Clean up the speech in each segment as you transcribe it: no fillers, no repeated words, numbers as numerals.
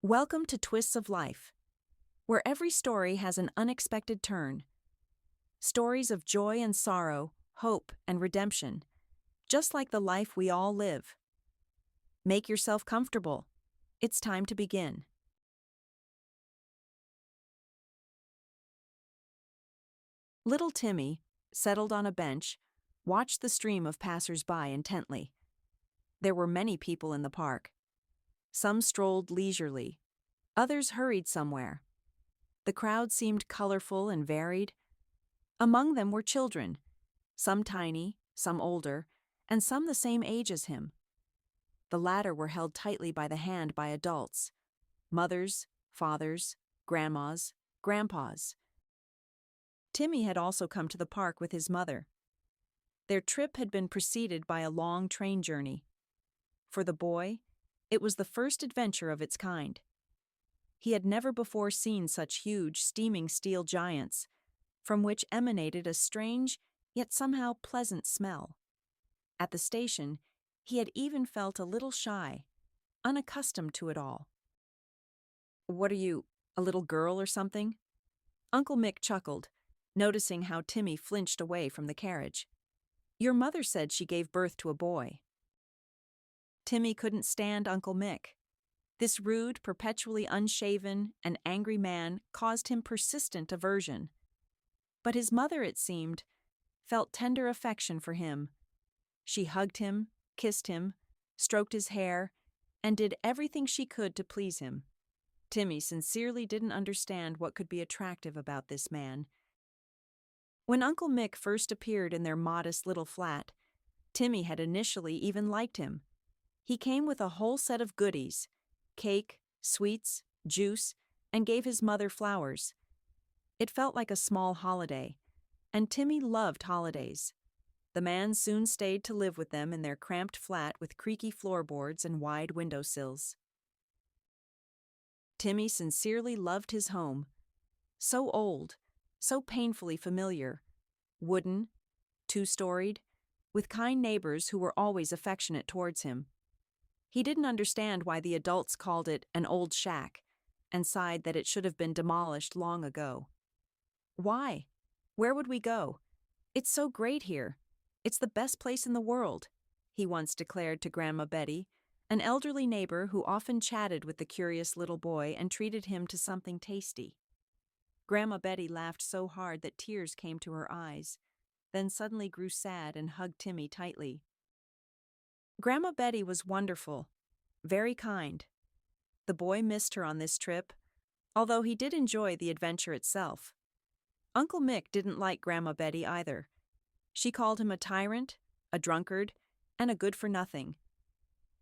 Welcome to Twists of Life, where every story has an unexpected turn. Stories of joy and sorrow, hope and redemption, just like the life we all live. Make yourself comfortable. It's time to begin. Little Timmy, settled on a bench, watched the stream of passers-by intently. There were many people in the park. Some strolled leisurely. Others hurried somewhere. The crowd seemed colorful and varied. Among them were children, some tiny, some older, and some the same age as him. The latter were held tightly by the hand by adults: mothers, fathers, grandmas, grandpas. Timmy had also come to the park with his mother. Their trip had been preceded by a long train journey. For the boy, it was the first adventure of its kind. He had never before seen such huge, steaming steel giants, from which emanated a strange, yet somehow pleasant smell. At the station, he had even felt a little shy, unaccustomed to it all. "What are you, a little girl or something?" Uncle Mick chuckled, noticing how Timmy flinched away from the carriage. "Your mother said she gave birth to a boy." Timmy couldn't stand Uncle Mick. This rude, perpetually unshaven, and angry man caused him persistent aversion. But his mother, it seemed, felt tender affection for him. She hugged him, kissed him, stroked his hair, and did everything she could to please him. Timmy sincerely didn't understand what could be attractive about this man. When Uncle Mick first appeared in their modest little flat, Timmy had initially even liked him. He came with a whole set of goodies: cake, sweets, juice, and gave his mother flowers. It felt like a small holiday, and Timmy loved holidays. The man soon stayed to live with them in their cramped flat with creaky floorboards and wide windowsills. Timmy sincerely loved his home. So old, so painfully familiar, wooden, two-storied, with kind neighbors who were always affectionate towards him. He didn't understand why the adults called it an old shack and sighed that it should have been demolished long ago. "Why? Where would we go? It's so great here. It's the best place in the world," he once declared to Grandma Betty, an elderly neighbor who often chatted with the curious little boy and treated him to something tasty. Grandma Betty laughed so hard that tears came to her eyes, then suddenly grew sad and hugged Timmy tightly. Grandma Betty was wonderful, very kind. The boy missed her on this trip, although he did enjoy the adventure itself. Uncle Mick didn't like Grandma Betty either. She called him a tyrant, a drunkard, and a good-for-nothing.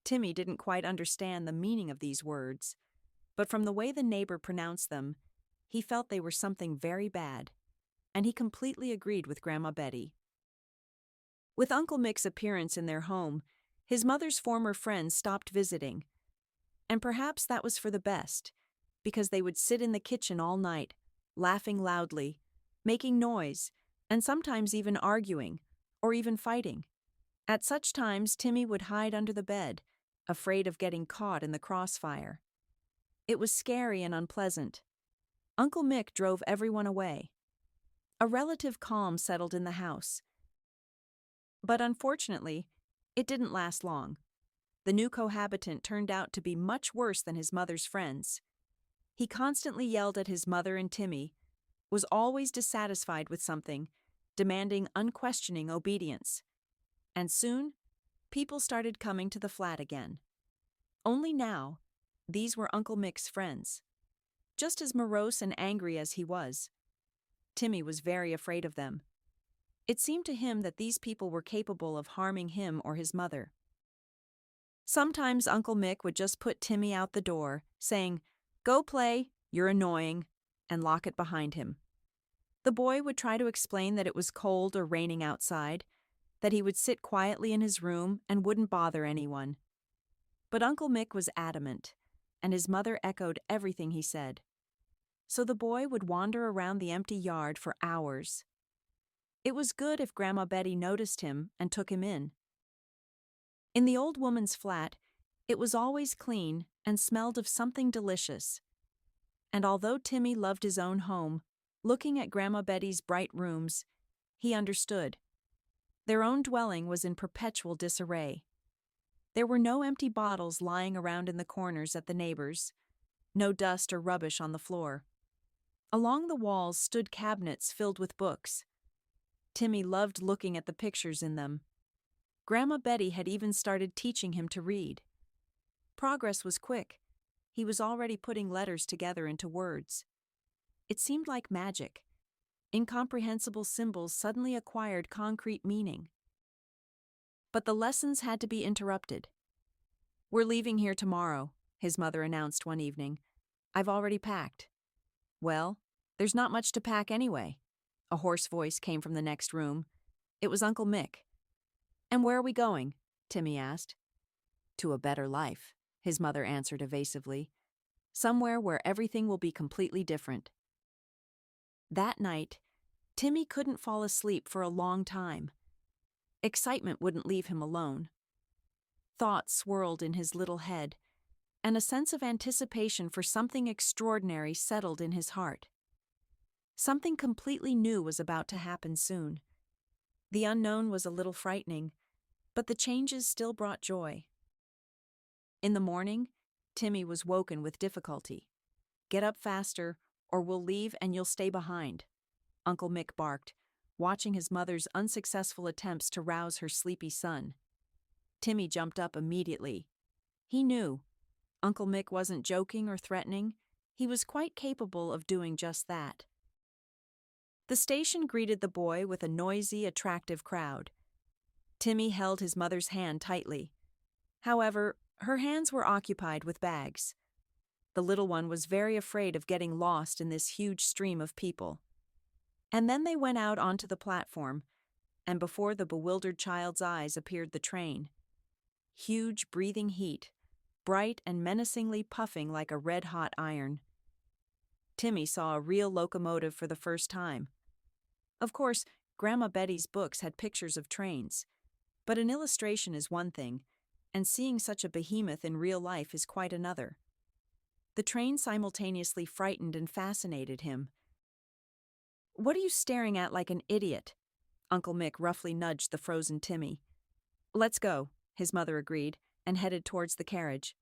Timmy didn't quite understand the meaning of these words, but from the way the neighbor pronounced them, he felt they were something very bad, and he completely agreed with Grandma Betty. With Uncle Mick's appearance in their home, his mother's former friends stopped visiting. And perhaps that was for the best, because they would sit in the kitchen all night, laughing loudly, making noise, and sometimes even arguing, or even fighting. At such times, Timmy would hide under the bed, afraid of getting caught in the crossfire. It was scary and unpleasant. Uncle Mick drove everyone away. A relative calm settled in the house. But unfortunately, it didn't last long. The new cohabitant turned out to be much worse than his mother's friends. He constantly yelled at his mother and Timmy, was always dissatisfied with something, demanding unquestioning obedience. And soon, people started coming to the flat again. Only now, these were Uncle Mick's friends. Just as morose and angry as he was, Timmy was very afraid of them. It seemed to him that these people were capable of harming him or his mother. Sometimes Uncle Mick would just put Timmy out the door, saying, "Go play, you're annoying," and lock it behind him. The boy would try to explain that it was cold or raining outside, that he would sit quietly in his room and wouldn't bother anyone. But Uncle Mick was adamant, and his mother echoed everything he said. So the boy would wander around the empty yard for hours. It was good if Grandma Betty noticed him and took him in. In the old woman's flat, It was always clean and smelled of something delicious. And although Timmy loved his own home, looking at Grandma Betty's bright rooms, he understood. Their own dwelling was in perpetual disarray. There were no empty bottles lying around in the corners at the neighbors, no dust or rubbish on the floor. Along the walls stood cabinets filled with books. Timmy loved looking at the pictures in them. Grandma Betty had even started teaching him to read. Progress was quick. He was already putting letters together into words. It seemed like magic. Incomprehensible symbols suddenly acquired concrete meaning. But the lessons had to be interrupted. "We're leaving here tomorrow," his mother announced one evening. "I've already packed." "Well, there's not much to pack anyway." A hoarse voice came from the next room. It was Uncle Mick. "And where are we going?" Timmy asked. "To a better life," his mother answered evasively. "Somewhere where everything will be completely different." That night, Timmy couldn't fall asleep for a long time. Excitement wouldn't leave him alone. Thoughts swirled in his little head, and a sense of anticipation for something extraordinary settled in his heart. Something completely new was about to happen soon. The unknown was a little frightening, but the changes still brought joy. In the morning, Timmy was woken with difficulty. "Get up faster, or we'll leave and you'll stay behind," Uncle Mick barked, watching his mother's unsuccessful attempts to rouse her sleepy son. Timmy jumped up immediately. He knew Uncle Mick wasn't joking or threatening. He was quite capable of doing just that. The station greeted the boy with a noisy, attractive crowd. Timmy held his mother's hand tightly. However, her hands were occupied with bags. The little one was very afraid of getting lost in this huge stream of people. And then they went out onto the platform, and before the bewildered child's eyes appeared the train. Huge breathing heat, bright and menacingly puffing like a red-hot iron. Timmy saw a real locomotive for the first time. Of course, Grandma Betty's books had pictures of trains, but an illustration is one thing, and seeing such a behemoth in real life is quite another. The train simultaneously frightened and fascinated him. "What are you staring at like an idiot?" Uncle Mick roughly nudged the frozen Timmy. "Let's go," his mother agreed, and headed towards the carriage.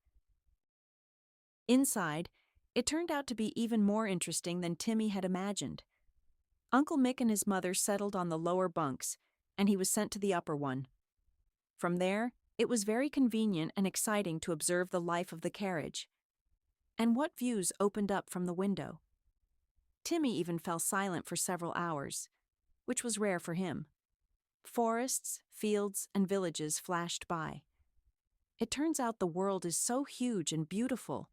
Inside, it turned out to be even more interesting than Timmy had imagined. Uncle Mick and his mother settled on the lower bunks, and he was sent to the upper one. From there, it was very convenient and exciting to observe the life of the carriage. And what views opened up from the window! Timmy even fell silent for several hours, which was rare for him. Forests, fields, and villages flashed by. It turns out the world is so huge and beautiful.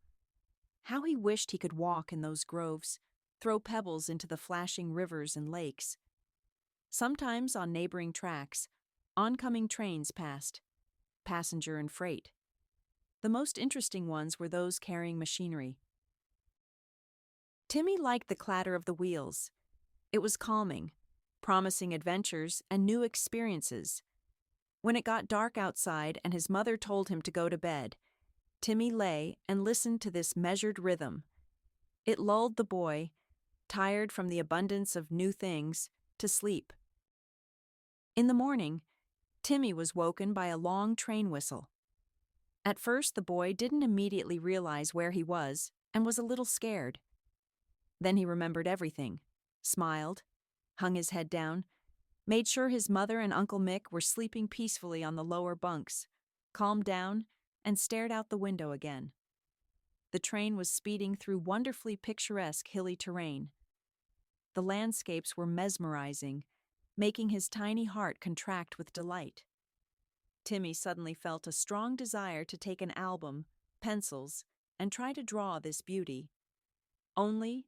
How he wished he could walk in those groves, throw pebbles into the flashing rivers and lakes. Sometimes on neighboring tracks, oncoming trains passed, passenger and freight. The most interesting ones were those carrying machinery. Timmy liked the clatter of the wheels. It was calming, promising adventures and new experiences. When it got dark outside and his mother told him to go to bed, Timmy lay and listened to this measured rhythm. It lulled the boy, tired from the abundance of new things, to sleep. In the morning, Timmy was woken by a long train whistle. At first, the boy didn't immediately realize where he was and was a little scared. Then he remembered everything, smiled, hung his head down, made sure his mother and Uncle Mick were sleeping peacefully on the lower bunks, calmed down, and stared out the window again. The train was speeding through wonderfully picturesque hilly terrain. The landscapes were mesmerizing, making his tiny heart contract with delight. Timmy suddenly felt a strong desire to take an album, pencils, and try to draw this beauty. Only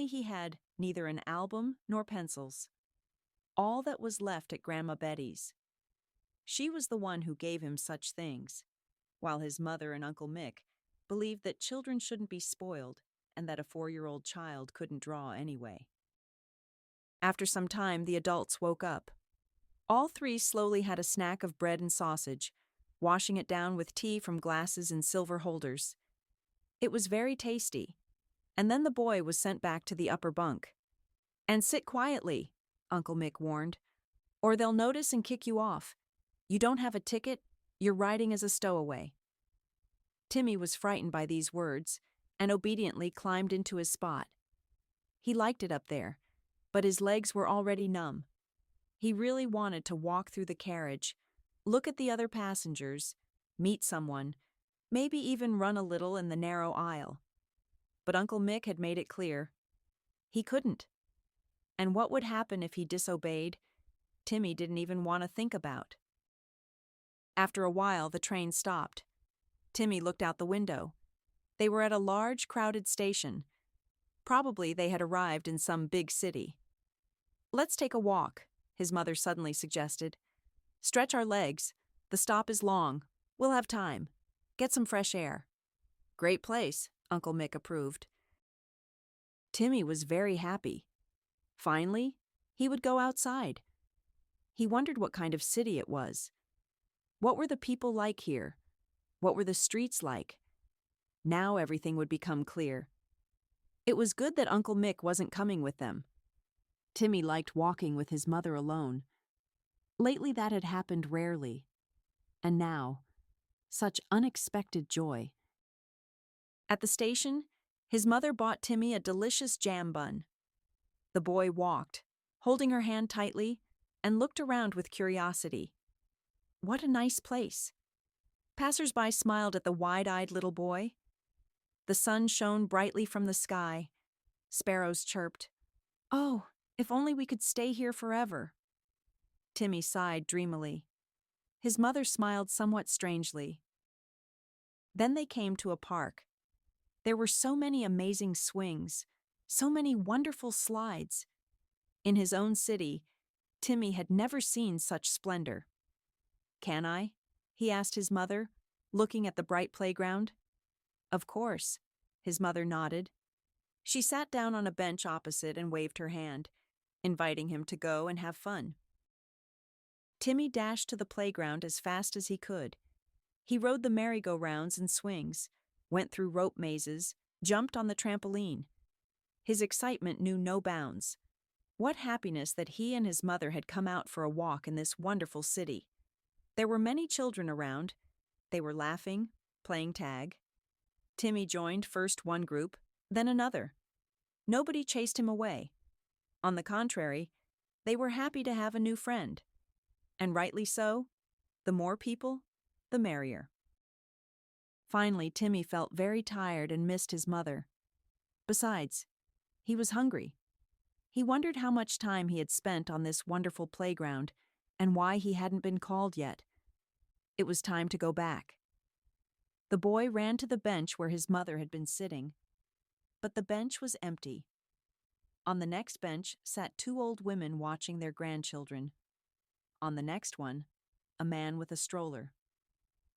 he had neither an album nor pencils. All that was left at Grandma Betty's. She was the one who gave him such things, while his mother and Uncle Mick believed that children shouldn't be spoiled and that a 4-year-old child couldn't draw anyway. After some time, the adults woke up. All three slowly had a snack of bread and sausage, washing it down with tea from glasses in silver holders. It was very tasty, and then the boy was sent back to the upper bunk. "And sit quietly," Uncle Mick warned, "or they'll notice and kick you off. You don't have a ticket, you're riding as a stowaway." Timmy was frightened by these words and obediently climbed into his spot. He liked it up there, but his legs were already numb. He really wanted to walk through the carriage, look at the other passengers, meet someone, maybe even run a little in the narrow aisle. But Uncle Mick had made it clear. He couldn't. And what would happen if he disobeyed, Timmy didn't even want to think about. After a while, the train stopped. Timmy looked out the window. They were at a large, crowded station. Probably they had arrived in some big city. "Let's take a walk," his mother suddenly suggested. "Stretch our legs. The stop is long. We'll have time. Get some fresh air." "Great place," Uncle Mick approved. Timmy was very happy. Finally, he would go outside. He wondered what kind of city it was. What were the people like here? What were the streets like? Now everything would become clear. It was good that Uncle Mick wasn't coming with them. Timmy liked walking with his mother alone. Lately that had happened rarely. And now, such unexpected joy. At the station, his mother bought Timmy a delicious jam bun. The boy walked, holding her hand tightly, and looked around with curiosity. What a nice place. Passers-by smiled at the wide-eyed little boy. The sun shone brightly from the sky. Sparrows chirped. "Oh, if only we could stay here forever." Timmy sighed dreamily. His mother smiled somewhat strangely. Then they came to a park. There were so many amazing swings, so many wonderful slides. In his own city, Timmy had never seen such splendor. "Can I?" he asked his mother, looking at the bright playground. "Of course," his mother nodded. She sat down on a bench opposite and waved her hand, inviting him to go and have fun. Timmy dashed to the playground as fast as he could. He rode the merry-go-rounds and swings, went through rope mazes, jumped on the trampoline. His excitement knew no bounds. What happiness that he and his mother had come out for a walk in this wonderful city. There were many children around. They were laughing, playing tag. Timmy joined first one group, then another. Nobody chased him away. On the contrary, they were happy to have a new friend. And rightly so. The more people, the merrier. Finally, Timmy felt very tired and missed his mother. Besides, he was hungry. He wondered how much time he had spent on this wonderful playground and why he hadn't been called yet. It was time to go back. The boy ran to the bench where his mother had been sitting. But the bench was empty. On the next bench sat two old women watching their grandchildren. On the next one, a man with a stroller.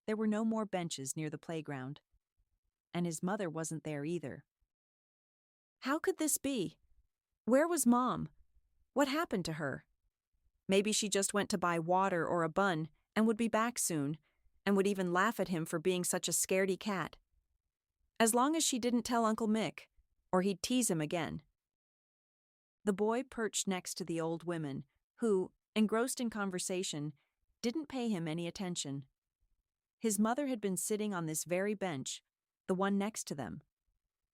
There were no more benches near the playground. And his mother wasn't there either. How could this be? Where was Mom? What happened to her? Maybe she just went to buy water or a bun and would be back soon, and would even laugh at him for being such a scaredy cat. As long as she didn't tell Uncle Mick, or he'd tease him again. The boy perched next to the old women, who, engrossed in conversation, didn't pay him any attention. His mother had been sitting on this very bench, the one next to them.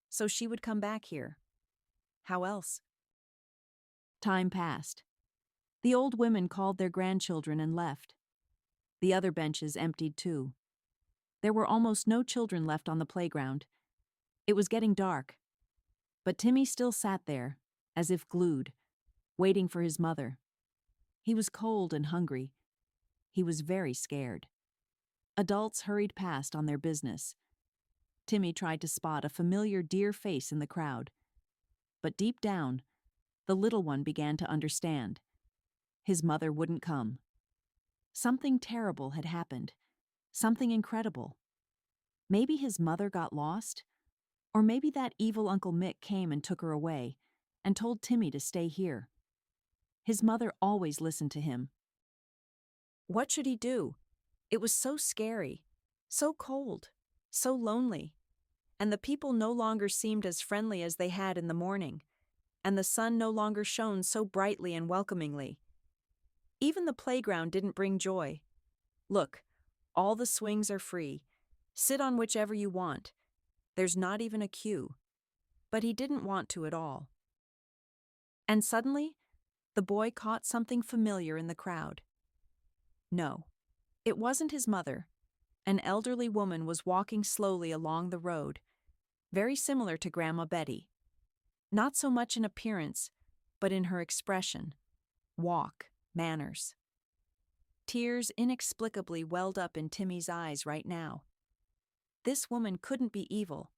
So she would come back here. How else? Time passed. The old women called their grandchildren and left. The other benches emptied too. There were almost no children left on the playground. It was getting dark. But Timmy still sat there, as if glued, waiting for his mother. He was cold and hungry. He was very scared. Adults hurried past on their business. Timmy tried to spot a familiar dear face in the crowd. But deep down, the little one began to understand. His mother wouldn't come. Something terrible had happened. Something incredible. Maybe his mother got lost? Or maybe that evil Uncle Mick came and took her away, and told Timmy to stay here. His mother always listened to him. What should he do? It was so scary, so cold, so lonely, and the people no longer seemed as friendly as they had in the morning, and the sun no longer shone so brightly and welcomingly. Even the playground didn't bring joy. Look, all the swings are free. Sit on whichever you want. There's not even a queue. But he didn't want to at all. And suddenly, the boy caught something familiar in the crowd. No, it wasn't his mother. An elderly woman was walking slowly along the road, very similar to Grandma Betty. Not so much in appearance, but in her expression, walk, manners. Tears inexplicably welled up in Timmy's eyes right now. This woman couldn't be evil.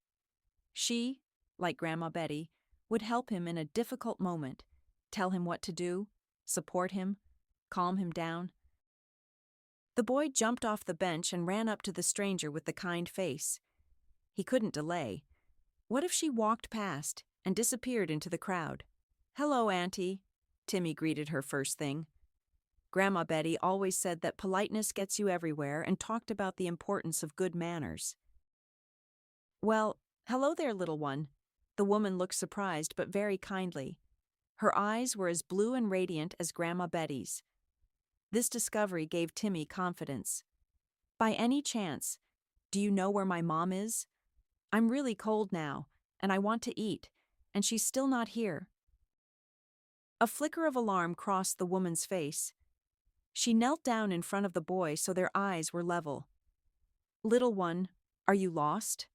She, like Grandma Betty, would help him in a difficult moment, tell him what to do, support him, calm him down. The boy jumped off the bench and ran up to the stranger with the kind face. He couldn't delay. What if she walked past and disappeared into the crowd? "Hello, Auntie," Timmy greeted her first thing. Grandma Betty always said that politeness gets you everywhere and talked about the importance of good manners. "Well, hello there, little one." The woman looked surprised but very kindly. Her eyes were as blue and radiant as Grandma Betty's. This discovery gave Timmy confidence. "By any chance, do you know where my mom is? I'm really cold now, and I want to eat, and she's still not here." A flicker of alarm crossed the woman's face. She knelt down in front of the boy so their eyes were level. "Little one, are you lost?"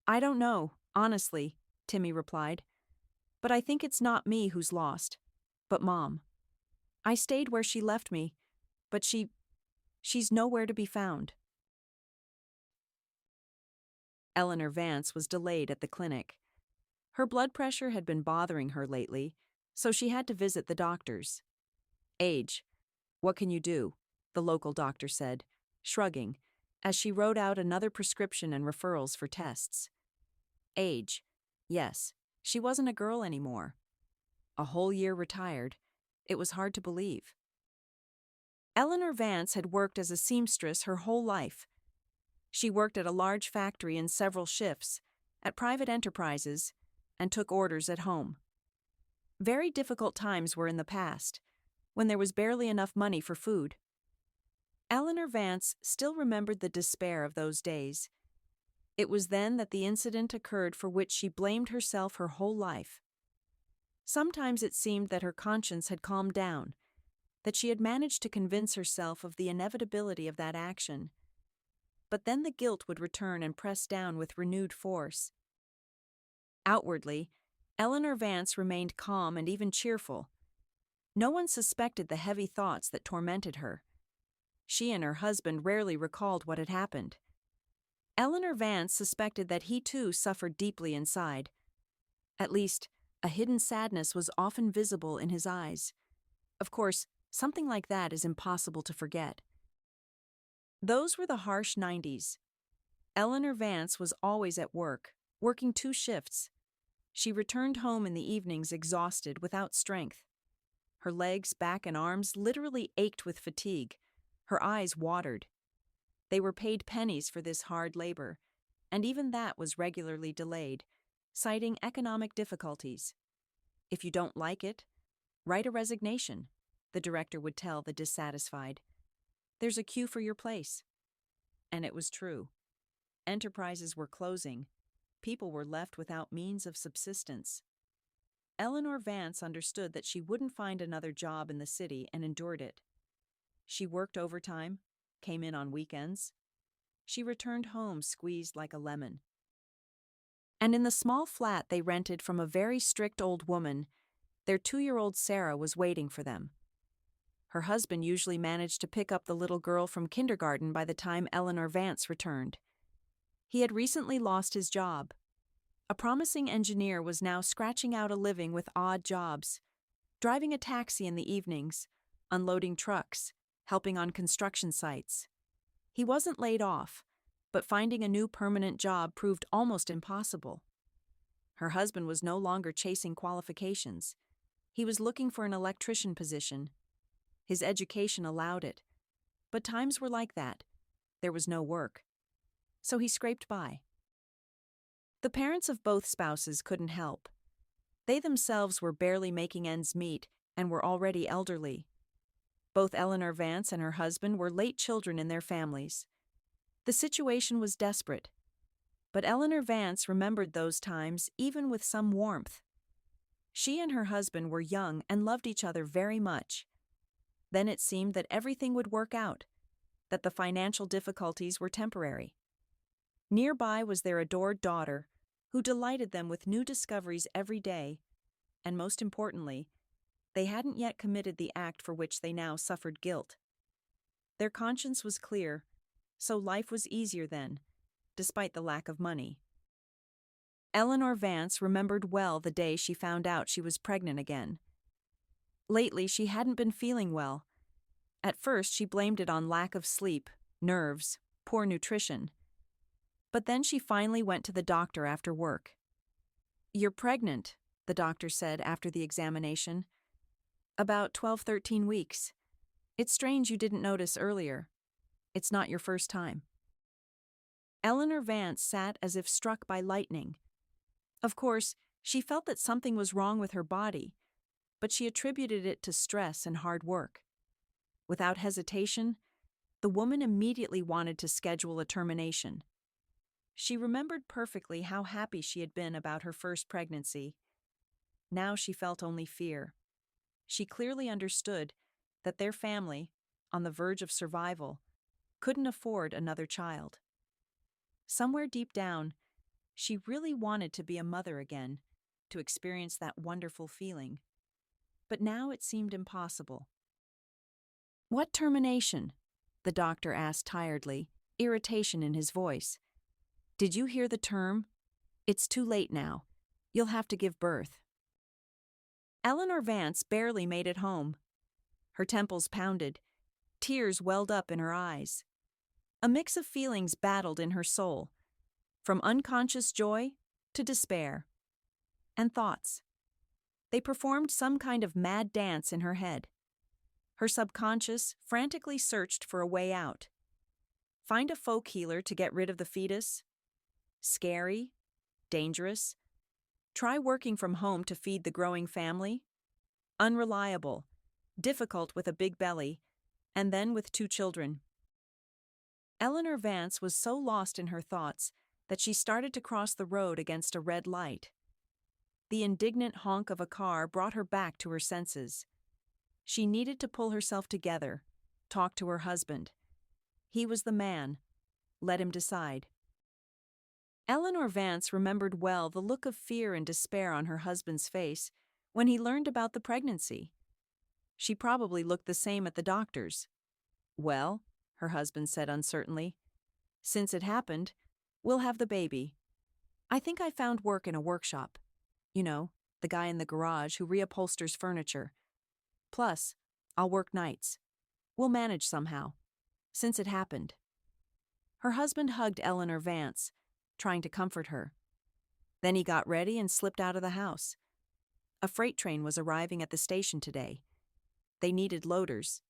"I don't know, honestly," Timmy replied. "But I think it's not me who's lost, but Mom. I stayed where she left me, but she's nowhere to be found." Eleanor Vance was delayed at the clinic. Her blood pressure had been bothering her lately, so she had to visit the doctors. "Age, what can you do?" the local doctor said, shrugging, as she wrote out another prescription and referrals for tests. Age, yes, she wasn't a girl anymore. A whole year retired. It was hard to believe. Eleanor Vance had worked as a seamstress her whole life. She worked at a large factory in several shifts, at private enterprises, and took orders at home. Very difficult times were in the past, when there was barely enough money for food. Eleanor Vance still remembered the despair of those days. It was then that the incident occurred for which she blamed herself her whole life. Sometimes it seemed that her conscience had calmed down, that she had managed to convince herself of the inevitability of that action. But then the guilt would return and press down with renewed force. Outwardly, Eleanor Vance remained calm and even cheerful. No one suspected the heavy thoughts that tormented her. She and her husband rarely recalled what had happened. Eleanor Vance suspected that he too suffered deeply inside. At least, a hidden sadness was often visible in his eyes. Of course, something like that is impossible to forget. Those were the harsh 90s. Eleanor Vance was always at work, working 2 shifts. She returned home in the evenings exhausted, without strength. Her legs, back, and arms literally ached with fatigue. Her eyes watered. They were paid pennies for this hard labor, and even that was regularly delayed, citing economic difficulties. "If you don't like it, write a resignation," the director would tell the dissatisfied. "There's a queue for your place." And it was true. Enterprises were closing. People were left without means of subsistence. Eleanor Vance understood that she wouldn't find another job in the city and endured it. She worked overtime, came in on weekends. She returned home squeezed like a lemon. And in the small flat they rented from a very strict old woman, their 2-year-old Sarah was waiting for them. Her husband usually managed to pick up the little girl from kindergarten by the time Eleanor Vance returned. He had recently lost his job. A promising engineer was now scratching out a living with odd jobs, driving a taxi in the evenings, unloading trucks, helping on construction sites. He wasn't laid off, but finding a new permanent job proved almost impossible. Her husband was no longer chasing qualifications. He was looking for an electrician position. His education allowed it. But times were like that. there was no work. So he scraped by. The parents of both spouses couldn't help. They themselves were barely making ends meet and were already elderly. Both Eleanor Vance and her husband were late children in their families. The situation was desperate. But Eleanor Vance remembered those times even with some warmth. She and her husband were young and loved each other very much. Then it seemed that everything would work out, that the financial difficulties were temporary. Nearby was their adored daughter, who delighted them with new discoveries every day, and most importantly, they hadn't yet committed the act for which they now suffered guilt. Their conscience was clear, so life was easier then, despite the lack of money. Eleanor Vance remembered well the day she found out she was pregnant again. Lately, she hadn't been feeling well. At first, she blamed it on lack of sleep, nerves, poor nutrition. But then she finally went to the doctor after work. "You're pregnant," the doctor said after the examination. "About 12-13 weeks. It's strange you didn't notice earlier. It's not your first time." Eleanor Vance sat as if struck by lightning. Of course, she felt that something was wrong with her body, but she attributed it to stress and hard work. Without hesitation, the woman immediately wanted to schedule a termination. She remembered perfectly how happy she had been about her first pregnancy. Now she felt only fear. She clearly understood that their family, on the verge of survival, couldn't afford another child. Somewhere deep down, she really wanted to be a mother again, to experience that wonderful feeling. But now it seemed impossible. "What termination?" the doctor asked tiredly, irritation in his voice. "Did you hear the term? It's too late now. You'll have to give birth." Eleanor Vance barely made it home. Her temples pounded. Tears welled up in her eyes. A mix of feelings battled in her soul, from unconscious joy to despair. And thoughts. They performed some kind of mad dance in her head. Her subconscious frantically searched for a way out. Find a folk healer to get rid of the fetus? Scary? Dangerous? Try working from home to feed the growing family? Unreliable, difficult with a big belly, and then with 2 children. Eleanor Vance was so lost in her thoughts that she started to cross the road against a red light. The indignant honk of a car brought her back to her senses. She needed to pull herself together, talk to her husband. He was the man. Let him decide. Eleanor Vance remembered well the look of fear and despair on her husband's face when he learned about the pregnancy. She probably looked the same at the doctor's. "Well," her husband said uncertainly, "since it happened, we'll have the baby. I think I found work in a workshop. You know, the guy in the garage who reupholsters furniture. Plus, I'll work nights. We'll manage somehow, since it happened." Her husband hugged Eleanor Vance, trying to comfort her. Then he got ready and slipped out of the house. A freight train was arriving at the station today. They needed loaders.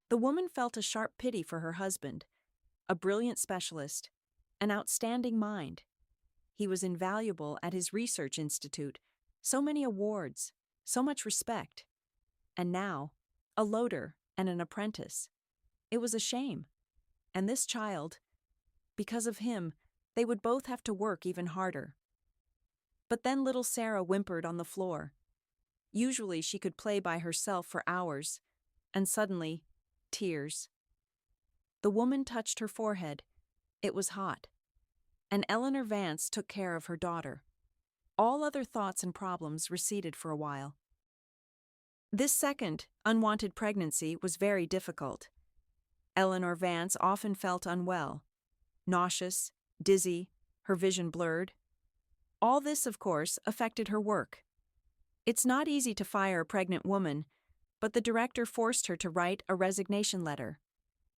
The woman felt a sharp pity for her husband, a brilliant specialist, an outstanding mind. He was invaluable at his research institute, so many awards, so much respect. And now, a loader and an apprentice. It was a shame. And this child, because of him, they would both have to work even harder. But then little Sarah whimpered on the floor. Usually she could play by herself for hours, and suddenly, tears. The woman touched her forehead. It was hot. And Eleanor Vance took care of her daughter. All other thoughts and problems receded for a while. This second, unwanted pregnancy was very difficult. Eleanor Vance often felt unwell, nauseous, dizzy, her vision blurred. All this, of course, affected her work. It's not easy to fire a pregnant woman, but the director forced her to write a resignation letter.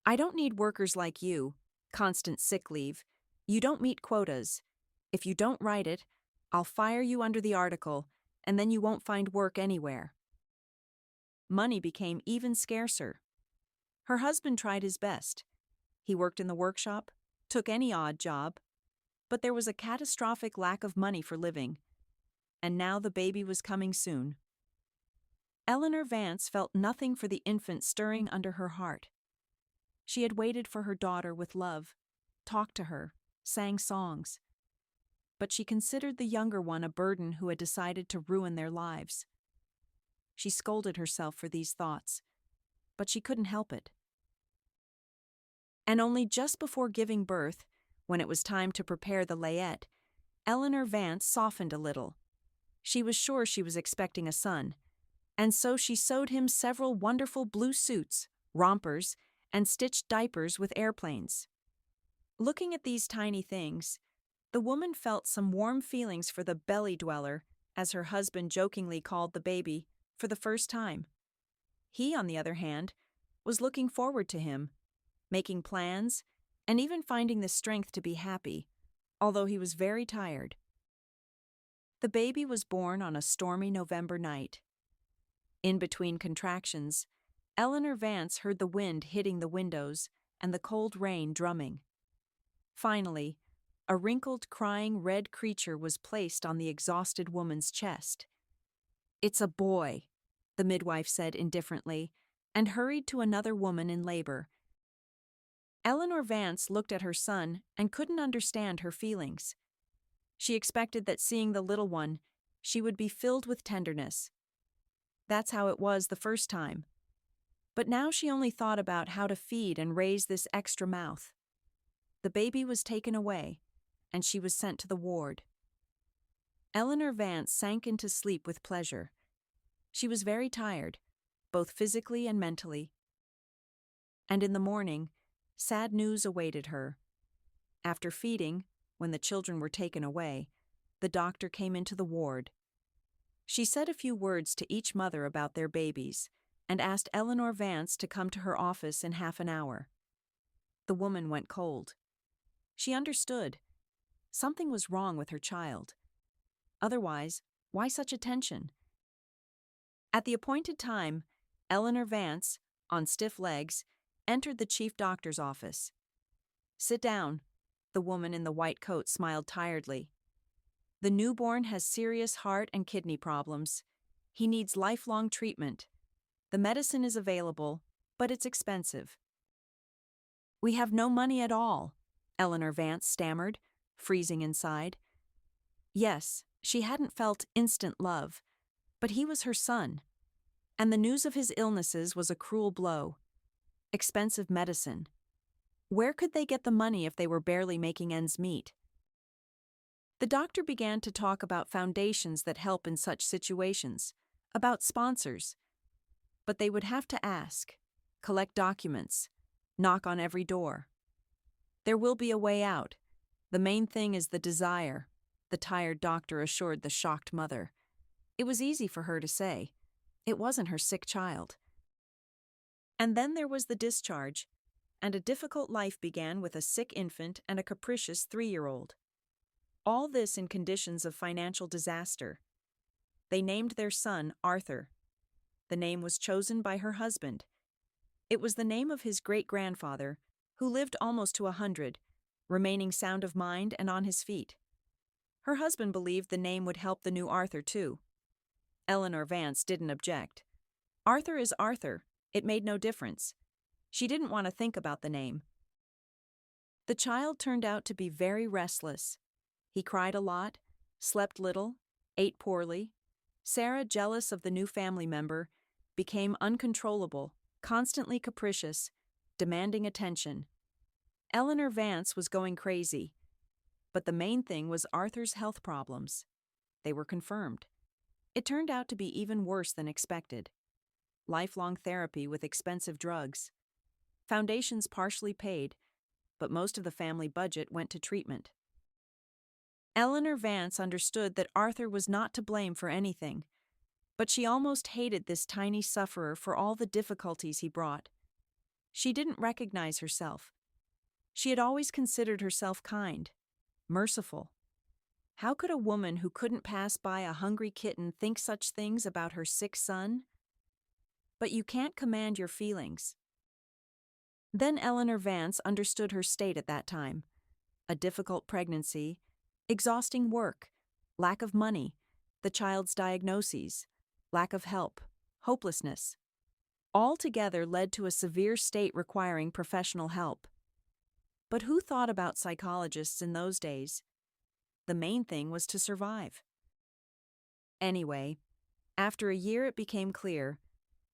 "I don't need workers like you, constant sick leave. You don't meet quotas. If you don't write it, I'll fire you under the article, and then you won't find work anywhere." Money became even scarcer. Her husband tried his best. He worked in the workshop, took any odd job, but there was a catastrophic lack of money for living, and now the baby was coming soon. Eleanor Vance felt nothing for the infant stirring under her heart. She had waited for her daughter with love, talked to her, sang songs. But she considered the younger one a burden who had decided to ruin their lives. She scolded herself for these thoughts, but she couldn't help it. And only just before giving birth, when it was time to prepare the layette, Eleanor Vance softened a little. She was sure she was expecting a son, and so she sewed him several wonderful blue suits, rompers, and stitched diapers with airplanes. Looking at these tiny things, the woman felt some warm feelings for the belly dweller, as her husband jokingly called the baby, for the first time. He, on the other hand, was looking forward to him, making plans, and even finding the strength to be happy, although he was very tired. The baby was born on a stormy November night. In between contractions, Eleanor Vance heard the wind hitting the windows and the cold rain drumming. Finally, a wrinkled, crying red creature was placed on the exhausted woman's chest. "It's a boy," the midwife said indifferently, and hurried to another woman in labor. Eleanor Vance looked at her son and couldn't understand her feelings. She expected that seeing the little one, she would be filled with tenderness. That's how it was the first time. But now she only thought about how to feed and raise this extra mouth. The baby was taken away, and she was sent to the ward. Eleanor Vance sank into sleep with pleasure. She was very tired, both physically and mentally. And in the morning, sad news awaited her. After feeding, when the children were taken away, the doctor came into the ward. She said a few words to each mother about their babies and asked Eleanor Vance to come to her office in half an hour. The woman went cold. She understood. Something was wrong with her child. Otherwise, why such attention? At the appointed time, Eleanor Vance, on stiff legs, entered the chief doctor's office. "Sit down," the woman in the white coat smiled tiredly. "The newborn has serious heart and kidney problems. He needs lifelong treatment. The medicine is available, but it's expensive." "We have no money at all," Eleanor Vance stammered, freezing inside. Yes, she hadn't felt instant love, but he was her son, and the news of his illnesses was a cruel blow. Expensive medicine. Where could they get the money if they were barely making ends meet? The doctor began to talk about foundations that help in such situations, about sponsors. But they would have to ask, collect documents, knock on every door. "There will be a way out. The main thing is the desire," the tired doctor assured the shocked mother. It was easy for her to say. It wasn't her sick child. And then there was the discharge, and a difficult life began with a sick infant and a capricious 3-year-old. All this in conditions of financial disaster. They named their son Arthur. The name was chosen by her husband. It was the name of his great-grandfather, who lived almost to 100, remaining sound of mind and on his feet. Her husband believed the name would help the new Arthur, too. Eleanor Vance didn't object. Arthur is Arthur. It made no difference. She didn't want to think about the name. The child turned out to be very restless. He cried a lot, slept little, ate poorly. Sarah, jealous of the new family member, became uncontrollable, constantly capricious, demanding attention. Eleanor Vance was going crazy. But the main thing was Arthur's health problems. They were confirmed. It turned out to be even worse than expected. Lifelong therapy with expensive drugs. Foundations partially paid, but most of the family budget went to treatment. Eleanor Vance understood that Arthur was not to blame for anything, but she almost hated this tiny sufferer for all the difficulties he brought. She didn't recognize herself. She had always considered herself kind, merciful. How could a woman who couldn't pass by a hungry kitten think such things about her sick son? But you can't command your feelings. Then Eleanor Vance understood her state at that time. A difficult pregnancy, exhausting work, lack of money, the child's diagnoses, lack of help, hopelessness. All together led to a severe state requiring professional help. But who thought about psychologists in those days? The main thing was to survive. Anyway, after a year it became clear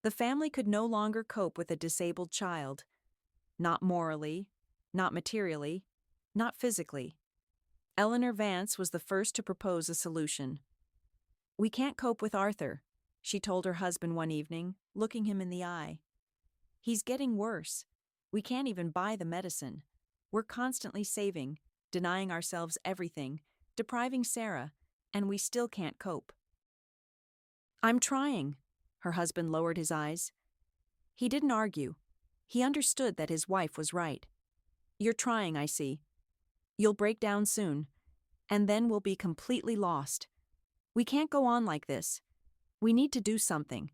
the family could no longer cope with a disabled child. Not morally, not materially, not physically. Eleanor Vance was the first to propose a solution. "We can't cope with Arthur," she told her husband one evening, looking him in the eye. "He's getting worse. We can't even buy the medicine. We're constantly saving, denying ourselves everything, depriving Sarah, and we still can't cope." "I'm trying." Her husband lowered his eyes. He didn't argue. He understood that his wife was right. "You're trying, I see. You'll break down soon, and then we'll be completely lost. We can't go on like this. We need to do something.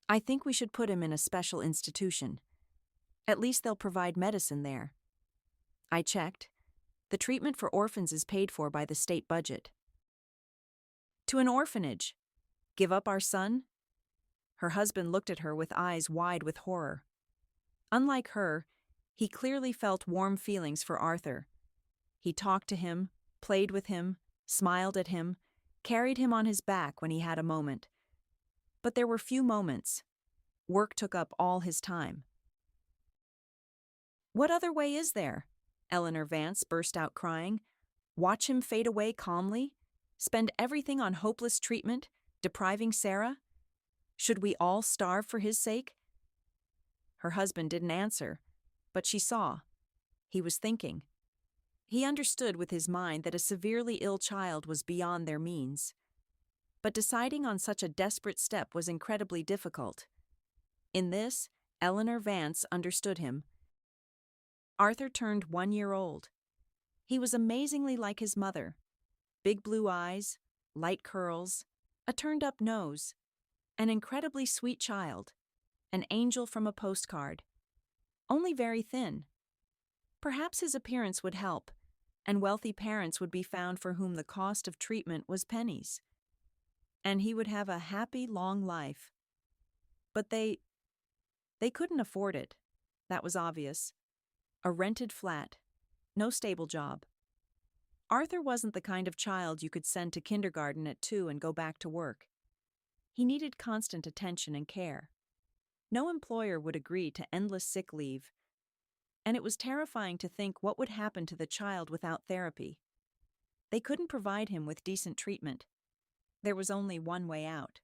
I think we should put him in a special institution. At least they'll provide medicine there. I checked. The treatment for orphans is paid for by the state budget." "To an orphanage? Give up our son?" Her husband looked at her with eyes wide with horror. Unlike her, he clearly felt warm feelings for Arthur. He talked to him, played with him, smiled at him, carried him on his back when he had a moment. But there were few moments. Work took up all his time. "What other way is there?" Eleanor Vance burst out crying. "Watch him fade away calmly? Spend everything on hopeless treatment, depriving Sarah? Should we all starve for his sake?" Her husband didn't answer, but she saw. He was thinking. He understood with his mind that a severely ill child was beyond their means. But deciding on such a desperate step was incredibly difficult. In this, Eleanor Vance understood him. Arthur turned 1 year old. He was amazingly like his mother. Big blue eyes, light curls, a turned-up nose. An incredibly sweet child. An angel from a postcard. Only very thin. Perhaps his appearance would help, and wealthy parents would be found for whom the cost of treatment was pennies. And he would have a happy, long life. But they couldn't afford it. That was obvious. A rented flat. No stable job. Arthur wasn't the kind of child you could send to kindergarten at 2 and go back to work. He needed constant attention and care. No employer would agree to endless sick leave. And it was terrifying to think what would happen to the child without therapy. They couldn't provide him with decent treatment. There was only one way out.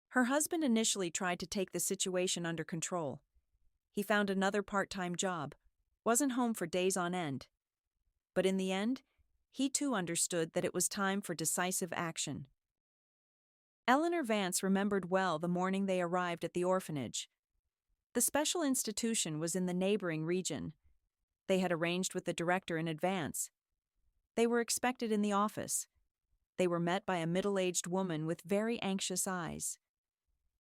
Her husband initially tried to take the situation under control. He found another part-time job, wasn't home for days on end. But in the end, he too understood that it was time for decisive action. Eleanor Vance remembered well the morning they arrived at the orphanage. The special institution was in the neighboring region. They had arranged with the director in advance. They were expected in the office. They were met by a middle-aged woman with very anxious eyes.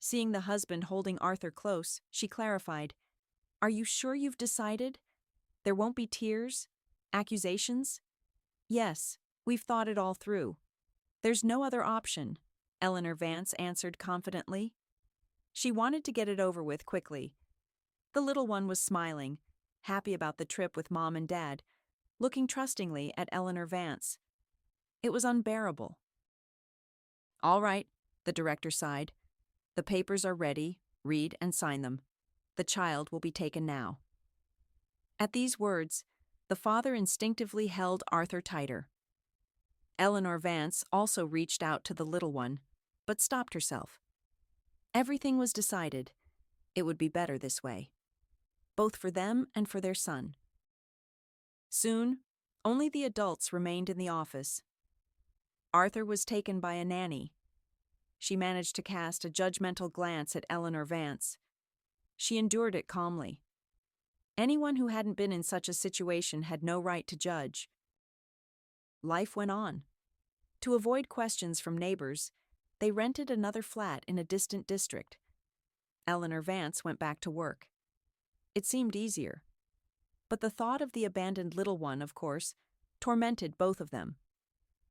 Seeing the husband holding Arthur close, she clarified, "Are you sure you've decided? There won't be tears? Accusations?" "Yes, we've thought it all through. There's no other option," Eleanor Vance answered confidently. She wanted to get it over with quickly. The little one was smiling, happy about the trip with Mom and Dad, looking trustingly at Eleanor Vance. It was unbearable. "All right," the director sighed. "The papers are ready. Read and sign them. The child will be taken now." At these words, the father instinctively held Arthur tighter. Eleanor Vance also reached out to the little one, but stopped herself. Everything was decided. It would be better this way, both for them and for their son. Soon, only the adults remained in the office. Arthur was taken by a nanny. She managed to cast a judgmental glance at Eleanor Vance. She endured it calmly. Anyone who hadn't been in such a situation had no right to judge. Life went on. To avoid questions from neighbors, they rented another flat in a distant district. Eleanor Vance went back to work. It seemed easier. But the thought of the abandoned little one, of course, tormented both of them.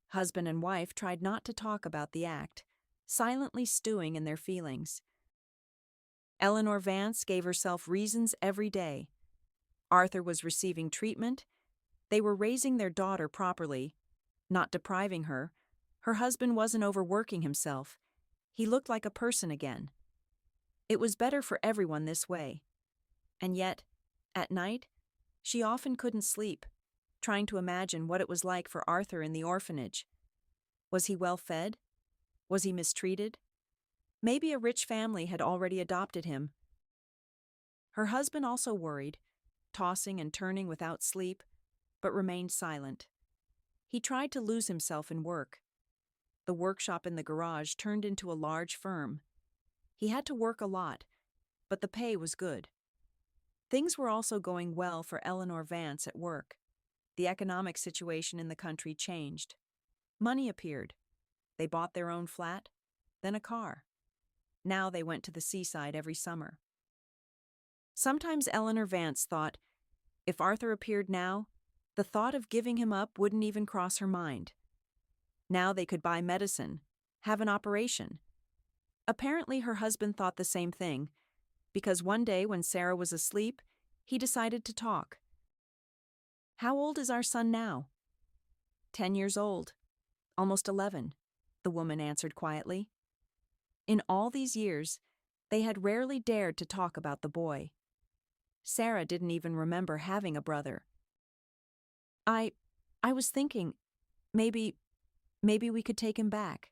Husband and wife tried not to talk about the act, silently stewing in their feelings. Eleanor Vance gave herself reasons every day. Arthur was receiving treatment. They were raising their daughter properly, not depriving her. Her husband wasn't overworking himself. He looked like a person again. It was better for everyone this way. And yet, at night, she often couldn't sleep, trying to imagine what it was like for Arthur in the orphanage. Was he well fed? Was he mistreated? Maybe a rich family had already adopted him. Her husband also worried, tossing and turning without sleep, but remained silent. He tried to lose himself in work. The workshop in the garage turned into a large firm. He had to work a lot, but the pay was good. Things were also going well for Eleanor Vance at work. The economic situation in the country changed. Money appeared. They bought their own flat, then a car. Now they went to the seaside every summer. Sometimes Eleanor Vance thought, if Arthur appeared now, the thought of giving him up wouldn't even cross her mind. Now they could buy medicine, have an operation. Apparently her husband thought the same thing, because one day when Sarah was asleep, he decided to talk. How old is our son now? 10 years old, almost 11, the woman answered quietly. In all these years, they had rarely dared to talk about the boy. Sarah didn't even remember having a brother. I was thinking, maybe we could take him back.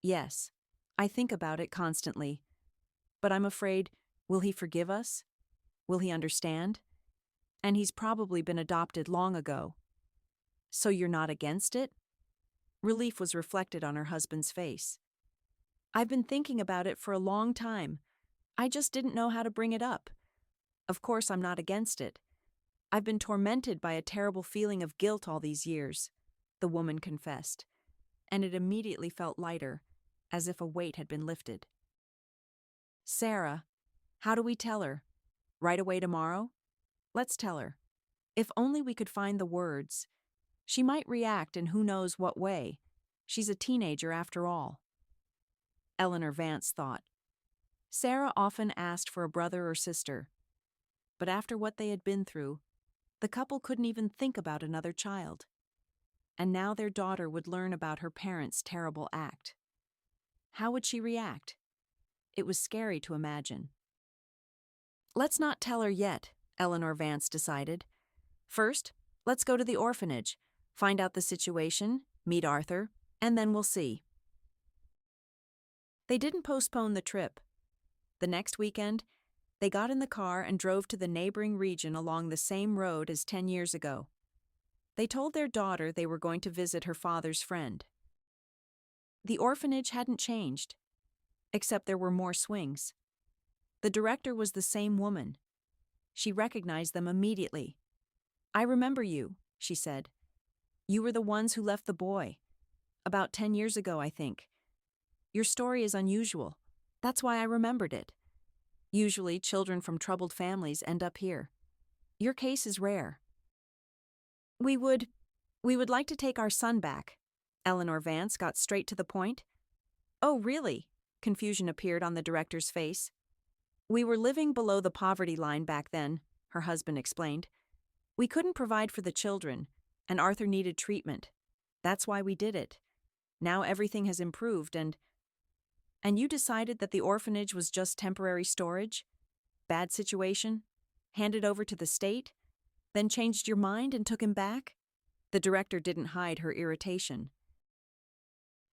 Yes, I think about it constantly. But I'm afraid, will he forgive us? Will he understand? And he's probably been adopted long ago. So you're not against it? Relief was reflected on her husband's face. I've been thinking about it for a long time. I just didn't know how to bring it up. Of course, I'm not against it. I've been tormented by a terrible feeling of guilt all these years, the woman confessed, and it immediately felt lighter, as if a weight had been lifted. Sarah, how do we tell her? Right away tomorrow? Let's tell her. If only we could find the words. She might react in who knows what way. She's a teenager after all. Eleanor Vance thought. Sarah often asked for a brother or sister. But after what they had been through, the couple couldn't even think about another child. And now their daughter would learn about her parents' terrible act. How would she react? It was scary to imagine. Let's not tell her yet, Eleanor Vance decided. First, let's go to the orphanage, find out the situation, meet Arthur, and then we'll see. They didn't postpone the trip. The next weekend, they got in the car and drove to the neighboring region along the same road as 10 years ago. They told their daughter they were going to visit her father's friend. The orphanage hadn't changed, except there were more swings. The director was the same woman. She recognized them immediately. I remember you, she said. You were the ones who left the boy. About 10 years ago, I think. Your story is unusual. That's why I remembered it. Usually, children from troubled families end up here. Your case is rare. We would like to take our son back. Eleanor Vance got straight to the point. Oh, really? Confusion appeared on the director's face. We were living below the poverty line back then, her husband explained. We couldn't provide for the children, and Arthur needed treatment. That's why we did it. Now everything has improved and you decided that the orphanage was just temporary storage? Bad situation? Handed over to the state? Then changed your mind and took him back? The director didn't hide her irritation.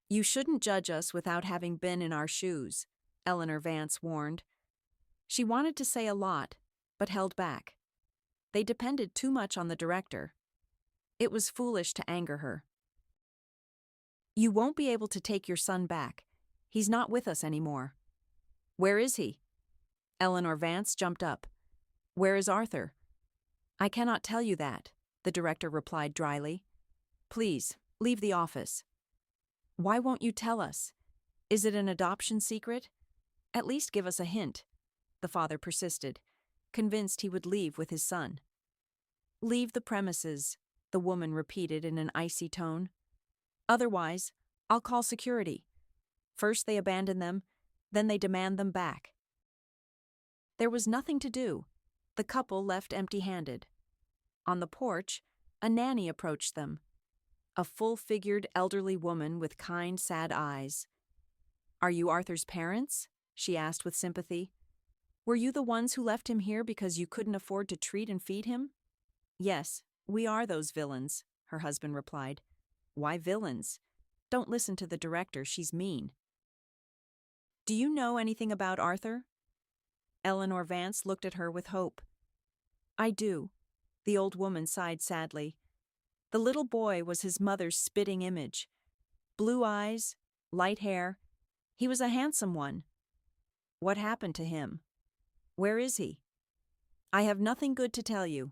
You shouldn't judge us without having been in our shoes, Eleanor Vance warned. She wanted to say a lot, but held back. They depended too much on the director. It was foolish to anger her. You won't be able to take your son back. He's not with us anymore. Where is he? Eleanor Vance jumped up. Where is Arthur? I cannot tell you that, the director replied dryly. Please, leave the office. Why won't you tell us? Is it an adoption secret? At least give us a hint, the father persisted. convinced he would leave with his son. "Leave the premises," the woman repeated in an icy tone. "Otherwise, I'll call security. First they abandon them, then they demand them back." There was nothing to do. The couple left empty-handed. On the porch, a nanny approached them. A full-figured elderly woman with kind, sad eyes. "Are you Arthur's parents?" she asked with sympathy. "Were you the ones who left him here because you couldn't afford to treat and feed him?" "Yes, we are those villains," her husband replied. "Why villains? Don't listen to the director, she's mean." "Do you know anything about Arthur?" Eleanor Vance looked at her with hope. "I do," the old woman sighed sadly. "The little boy was his mother's spitting image. Blue eyes, light hair. He was a handsome one. What happened to him? Where is he?" "I have nothing good to tell you."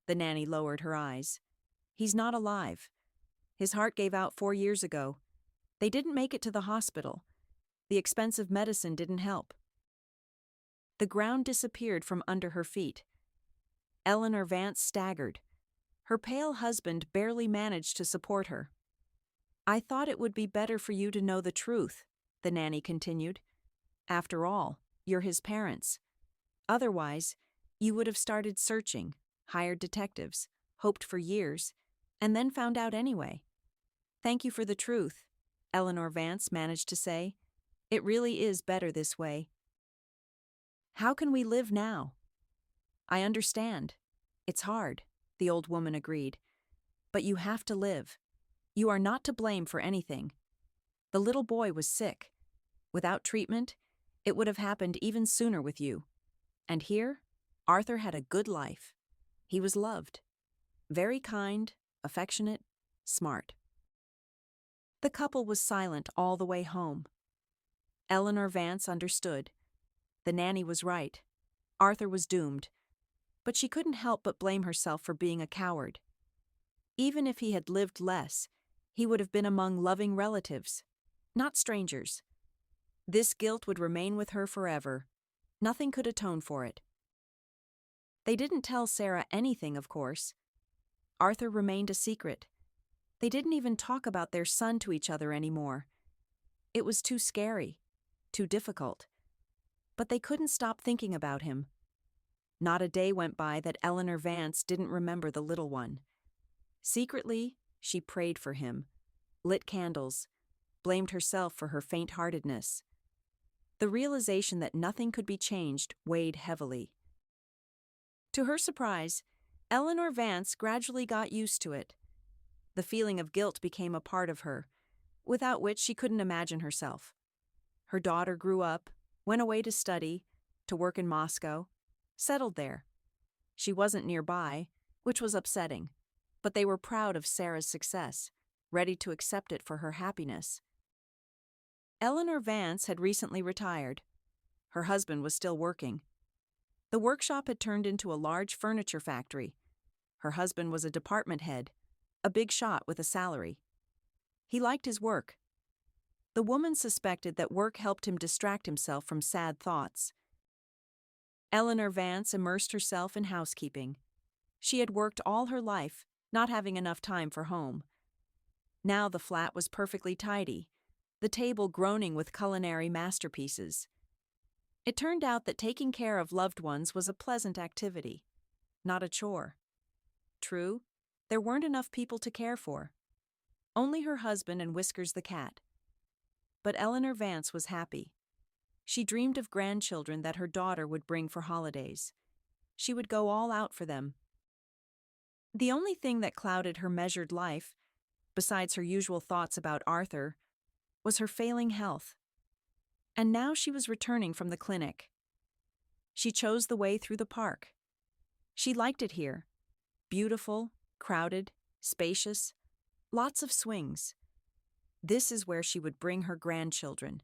The nanny lowered her eyes. "He's not alive. His heart gave out 4 years ago. They didn't make it to the hospital. The expensive medicine didn't help." The ground disappeared from under her feet. Eleanor Vance staggered. Her pale husband barely managed to support her. "I thought it would be better for you to know the truth," the nanny continued. "After all, you're his parents. Otherwise, you would have started searching, hired detectives, hoped for years, and then found out anyway." "Thank you for the truth," Eleanor Vance managed to say. "It really is better this way." "How can we live now?" "I understand. It's hard," the old woman agreed. "But you have to live. You are not to blame for anything. The little boy was sick. Without treatment, it would have happened even sooner with you. And here, Arthur had a good life. He was loved. Very kind, affectionate, smart." The couple was silent all the way home. Eleanor Vance understood. The nanny was right. Arthur was doomed. But she couldn't help but blame herself for being a coward. Even if he had lived less, he would have been among loving relatives, not strangers. This guilt would remain with her forever. Nothing could atone for it. They didn't tell Sarah anything, of course. Arthur remained a secret. They didn't even talk about their son to each other anymore. It was too scary, too difficult. But they couldn't stop thinking about him. Not a day went by that Eleanor Vance didn't remember the little one. Secretly, she prayed for him, lit candles, blamed herself for her faint-heartedness. The realization that nothing could be changed weighed heavily. To her surprise, Eleanor Vance gradually got used to it. The feeling of guilt became a part of her, without which she couldn't imagine herself. Her daughter grew up, went away to study, to work in Moscow, settled there. She wasn't nearby, which was upsetting, but they were proud of Sarah's success, ready to accept it for her happiness. Eleanor Vance had recently retired. Her husband was still working. The workshop had turned into a large furniture factory. Her husband was a department head, a big shot with a salary. He liked his work. The woman suspected that work helped him distract himself from sad thoughts. Eleanor Vance immersed herself in housekeeping. She had worked all her life, not having enough time for home. Now the flat was perfectly tidy, the table groaning with culinary masterpieces. It turned out that taking care of loved ones was a pleasant activity, not a chore. True, there weren't enough people to care for. Only her husband and Whiskers the cat. But Eleanor Vance was happy. She dreamed of grandchildren that her daughter would bring for holidays. She would go all out for them. The only thing that clouded her measured life, besides her usual thoughts about Arthur, was her failing health. And now she was returning from the clinic. She chose the way through the park. She liked it here. Beautiful, crowded, spacious, lots of swings. This is where she would bring her grandchildren.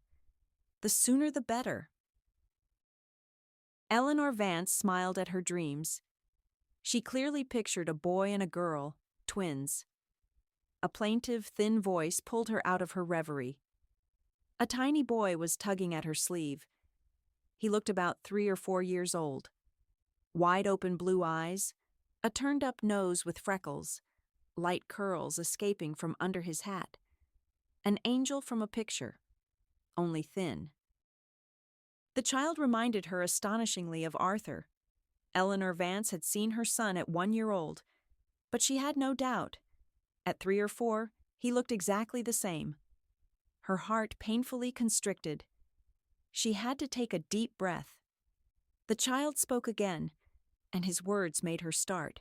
The sooner the better. Eleanor Vance smiled at her dreams. She clearly pictured a boy and a girl, twins. A plaintive, thin voice pulled her out of her reverie. A tiny boy was tugging at her sleeve. He looked about 3 or 4 years old. Wide-open blue eyes, a turned-up nose with freckles, light curls escaping from under his hat. An angel from a picture, only thin. The child reminded her astonishingly of Arthur. Eleanor Vance had seen her son at 1 year old, but she had no doubt. At 3 or 4, he looked exactly the same. Her heart painfully constricted. She had to take a deep breath. The child spoke again, and his words made her start.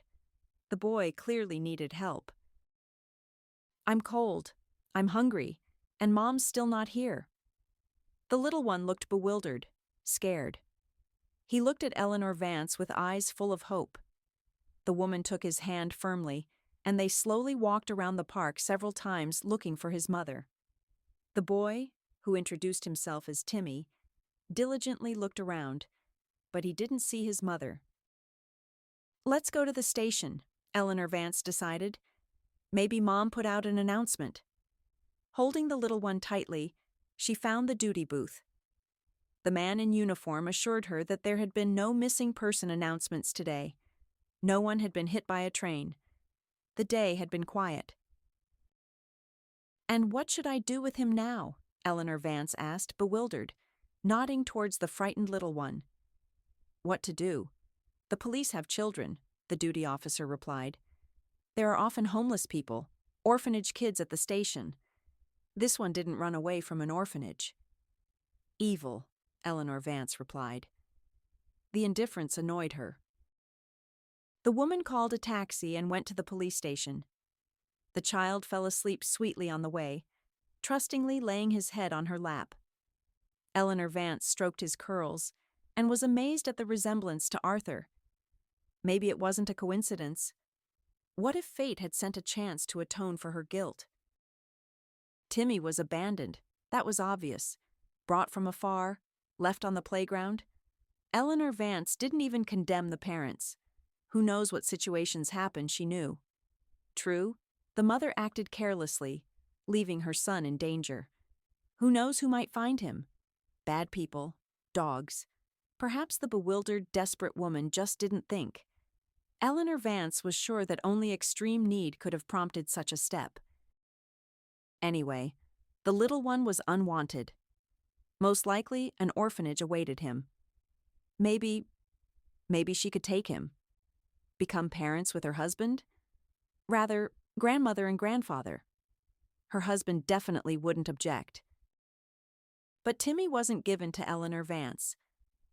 The boy clearly needed help. "I'm cold, I'm hungry, and Mom's still not here." The little one looked bewildered, scared. He looked at Eleanor Vance with eyes full of hope. The woman took his hand firmly, and they slowly walked around the park several times looking for his mother. The boy, who introduced himself as Timmy, diligently looked around, but he didn't see his mother. "Let's go to the station," Eleanor Vance decided. "Maybe Mom put out an announcement." Holding the little one tightly, she found the duty booth. The man in uniform assured her that there had been no missing person announcements today. No one had been hit by a train. The day had been quiet. "And what should I do with him now?" Eleanor Vance asked, bewildered, nodding towards the frightened little one. "What to do? The police have children," the duty officer replied. "There are often homeless people, orphanage kids at the station. This one didn't run away from an orphanage." "Evil," Eleanor Vance replied. The indifference annoyed her. The woman called a taxi and went to the police station. The child fell asleep sweetly on the way, trustingly laying his head on her lap. Eleanor Vance stroked his curls and was amazed at the resemblance to Arthur. Maybe it wasn't a coincidence. What if fate had sent a chance to atone for her guilt? Timmy was abandoned, that was obvious. Brought from afar, left on the playground. Eleanor Vance didn't even condemn the parents. Who knows what situations happened, she knew. True, the mother acted carelessly, leaving her son in danger. Who knows who might find him? Bad people, dogs. Perhaps the bewildered, desperate woman just didn't think. Eleanor Vance was sure that only extreme need could have prompted such a step. Anyway, the little one was unwanted. Most likely, an orphanage awaited him. Maybe she could take him. Become parents with her husband? Rather, grandmother and grandfather. Her husband definitely wouldn't object. But Timmy wasn't given to Eleanor Vance.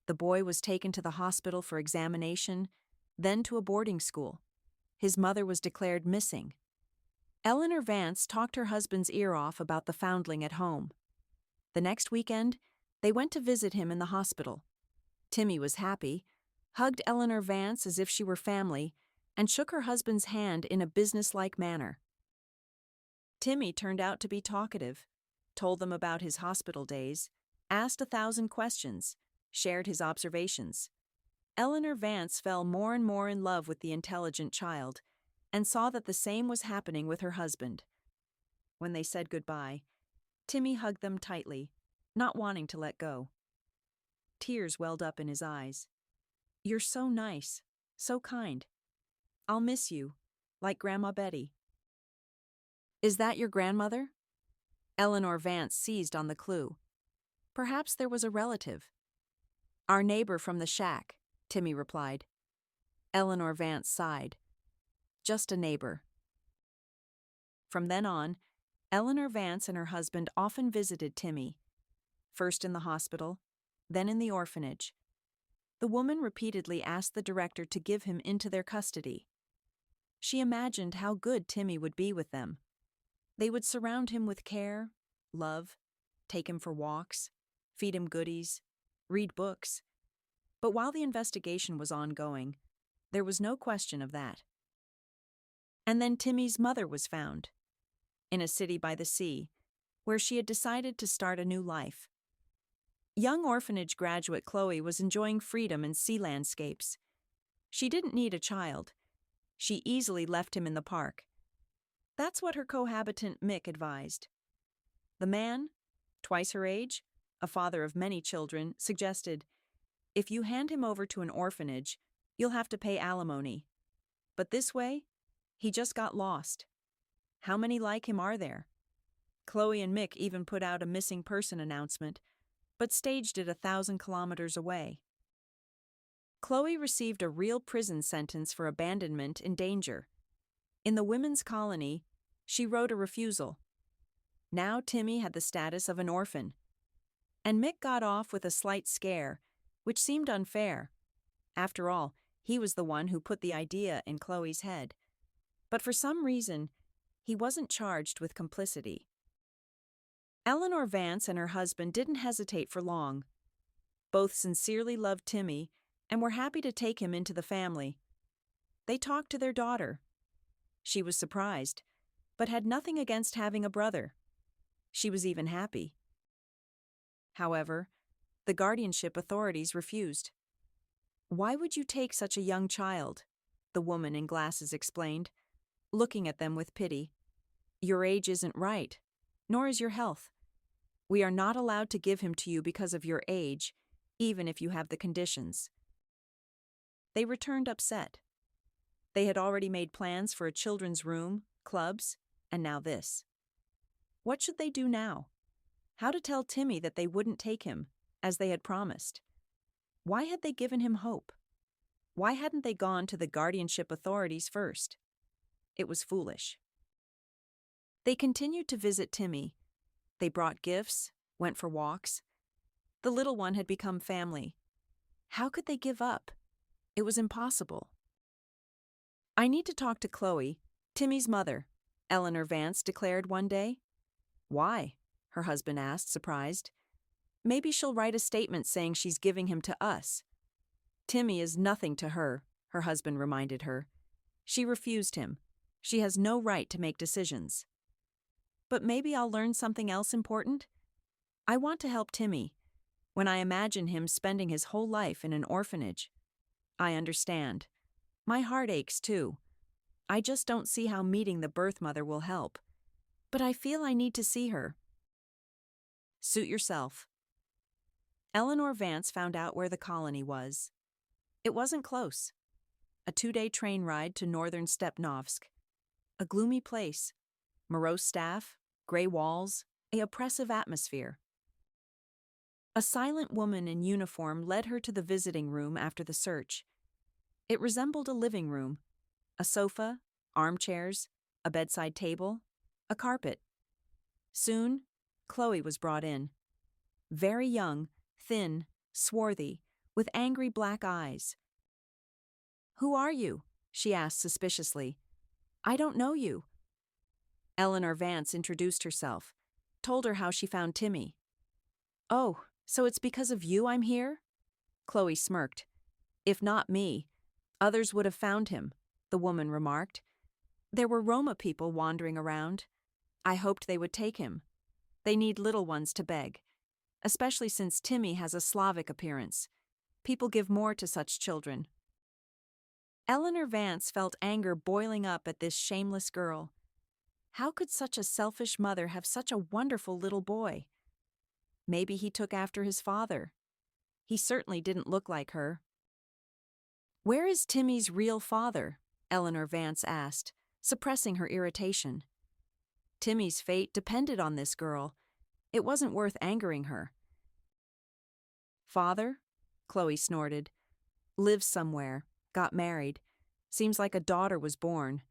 The boy was taken to the hospital for examination, then to a boarding school. His mother was declared missing. Eleanor Vance talked her husband's ear off about the foundling at home. The next weekend, they went to visit him in the hospital. Timmy was happy, hugged Eleanor Vance as if she were family, and shook her husband's hand in a businesslike manner. Timmy turned out to be talkative, told them about his hospital days, asked 1,000 questions, shared his observations. Eleanor Vance fell more and more in love with the intelligent child, and saw that the same was happening with her husband. When they said goodbye, Timmy hugged them tightly, not wanting to let go. Tears welled up in his eyes. "You're so nice, so kind. I'll miss you, like Grandma Betty." "Is that your grandmother?" Eleanor Vance seized on the clue. Perhaps there was a relative. "Our neighbor from the shack," Timmy replied. Eleanor Vance sighed. "Just a neighbor." From then on, Eleanor Vance and her husband often visited Timmy, first in the hospital, then in the orphanage. The woman repeatedly asked the director to give him into their custody. She imagined how good Timmy would be with them. They would surround him with care, love, take him for walks, feed him goodies, read books. But while the investigation was ongoing, there was no question of that. And then Timmy's mother was found, in a city by the sea, where she had decided to start a new life. Young orphanage graduate Chloe was enjoying freedom and sea landscapes. She didn't need a child. She easily left him in the park. That's what her cohabitant Mick advised. The man, twice her age, a father of many children, suggested, "If you hand him over to an orphanage, You'll have to pay alimony. But this way, he just got lost. How many like him are there? Chloe and Mick even put out a missing person announcement, but staged it 1,000 kilometers away. Chloe received a real prison sentence for abandonment in danger. In the women's colony, she wrote a refusal. Now Timmy had the status of an orphan. And Mick got off with a slight scare, which seemed unfair. After all, he was the one who put the idea in Chloe's head. But for some reason, he wasn't charged with complicity. Eleanor Vance and her husband didn't hesitate for long. Both sincerely loved Timmy and were happy to take him into the family. They talked to their daughter. She was surprised, but had nothing against having a brother. She was even happy. However, the guardianship authorities refused. "Why would you take such a young child?" the woman in glasses explained, looking at them with pity. "Your age isn't right, nor is your health. We are not allowed to give him to you because of your age, even if you have the conditions." They returned upset. They had already made plans for a children's room, clubs, and now this. What should they do now? How to tell Timmy that they wouldn't take him, as they had promised? Why had they given him hope? Why hadn't they gone to the guardianship authorities first? It was foolish. They continued to visit Timmy. They brought gifts, went for walks. The little one had become family. How could they give up? It was impossible. "I need to talk to Chloe, Timmy's mother," Eleanor Vance declared one day. "Why?" her husband asked, surprised. "Maybe she'll write a statement saying she's giving him to us." "Timmy is nothing to her," her husband reminded her. "She refused him. She has no right to make decisions." "But maybe I'll learn something else important? I want to help Timmy. When I imagine him spending his whole life in an orphanage. I understand. My heart aches too. I just don't see how meeting the birth mother will help. But I feel I need to see her." Suit yourself. Eleanor Vance found out where the colony was. It wasn't close. A 2-day train ride to northern Stepnovsk. A gloomy place. Morose staff, gray walls, an oppressive atmosphere. A silent woman in uniform led her to the visiting room after the search. It resembled a living room. A sofa, armchairs, a bedside table, a carpet. Soon, Chloe was brought in. Very young, thin, swarthy, with angry black eyes. "Who are you?" she asked suspiciously. "I don't know you." Eleanor Vance introduced herself, told her how she found Timmy. "Oh, so it's because of you I'm here?" Chloe smirked. "If not me, others would have found him," the woman remarked. "There were Roma people wandering around. I hoped they would take him. They need little ones to beg, especially since Timmy has a Slavic appearance. People give more to such children." Eleanor Vance felt anger boiling up at this shameless girl. How could such a selfish mother have such a wonderful little boy? Maybe he took after his father. He certainly didn't look like her. "Where is Timmy's real father?" Eleanor Vance asked, suppressing her irritation. Timmy's fate depended on this girl. It wasn't worth angering her. "Father?" Chloe snorted. "Lives somewhere, got married. Seems like a daughter was born.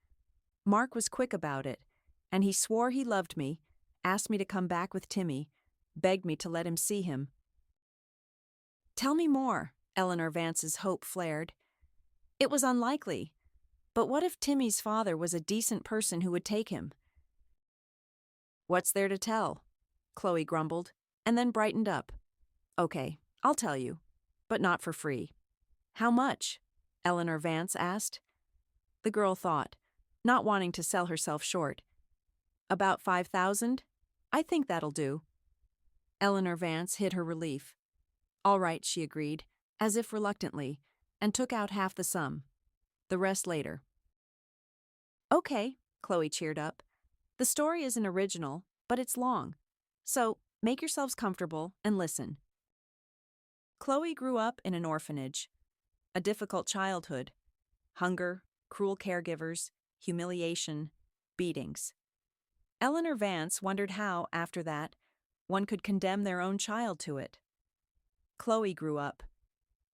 Mark was quick about it, and he swore he loved me, asked me to come back with Timmy, begged me to let him see him." "Tell me more," Eleanor Vance's hope flared. "It was unlikely. But what if Timmy's father was a decent person who would take him?" "What's there to tell?" Chloe grumbled, and then brightened up. "Okay, I'll tell you, but not for free." "How much?" Eleanor Vance asked. The girl thought, not wanting to sell herself short. "About 5,000? I think that'll do." Eleanor Vance hid her relief. "All right," she agreed, as if reluctantly, and took out half the sum. The rest later. "Okay," Chloe cheered up. "The story isn't original, but it's long. So, make yourselves comfortable and listen." Chloe grew up in an orphanage. A difficult childhood. Hunger, cruel caregivers, humiliation, beatings. Eleanor Vance wondered how, after that, one could condemn their own child to it. Chloe grew up.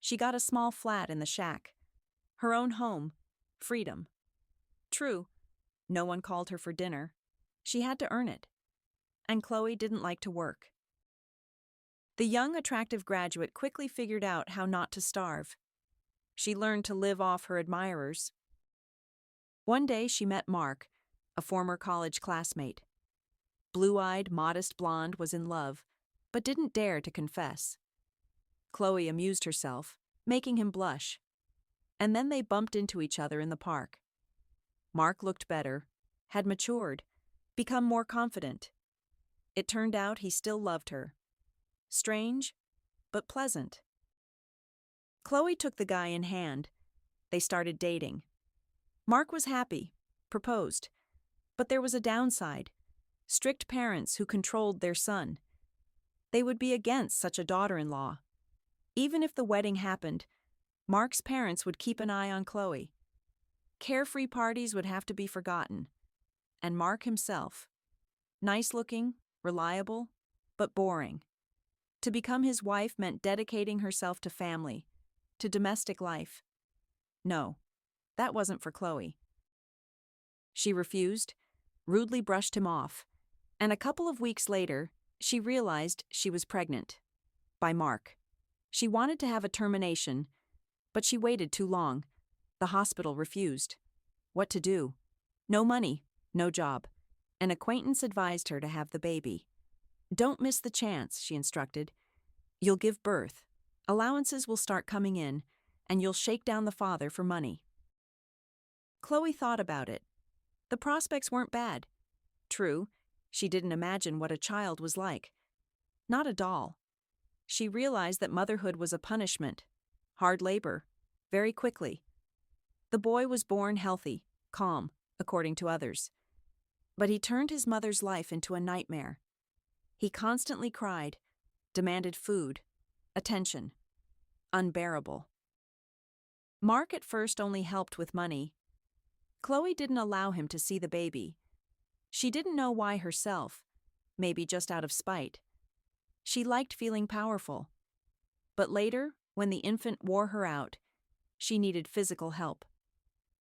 She got a small flat in the shack. Her own home. Freedom. True, no one called her for dinner. She had to earn it. And Chloe didn't like to work. The young, attractive graduate quickly figured out how not to starve. She learned to live off her admirers. One day she met Mark, a former college classmate. Blue-eyed, modest blonde was in love, but didn't dare to confess. Chloe amused herself, making him blush. And then they bumped into each other in the park. Mark looked better, had matured, become more confident. It turned out he still loved her. Strange, but pleasant. Chloe took the guy in hand. They started dating. Mark was happy, proposed. But there was a downside. Strict parents who controlled their son. They would be against such a daughter-in-law. Even if the wedding happened, Mark's parents would keep an eye on Chloe. Carefree parties would have to be forgotten. And Mark himself. Nice-looking, reliable, but boring. To become his wife meant dedicating herself to family, to domestic life. No, that wasn't for Chloe. She refused, rudely brushed him off, and a couple of weeks later, she realized she was pregnant. By Mark. She wanted to have a termination, but she waited too long. The hospital refused. What to do? No money, no job. An acquaintance advised her to have the baby. Don't miss the chance, she instructed. You'll give birth. Allowances will start coming in, and you'll shake down the father for money. Chloe thought about it. The prospects weren't bad. True, she didn't imagine what a child was like. Not a doll. She realized that motherhood was a punishment, hard labor, very quickly. The boy was born healthy, calm, according to others. But he turned his mother's life into a nightmare. He constantly cried, demanded food, attention. Unbearable. Mark at first only helped with money. Chloe didn't allow him to see the baby. She didn't know why herself, maybe just out of spite. She liked feeling powerful. But later, when the infant wore her out, she needed physical help.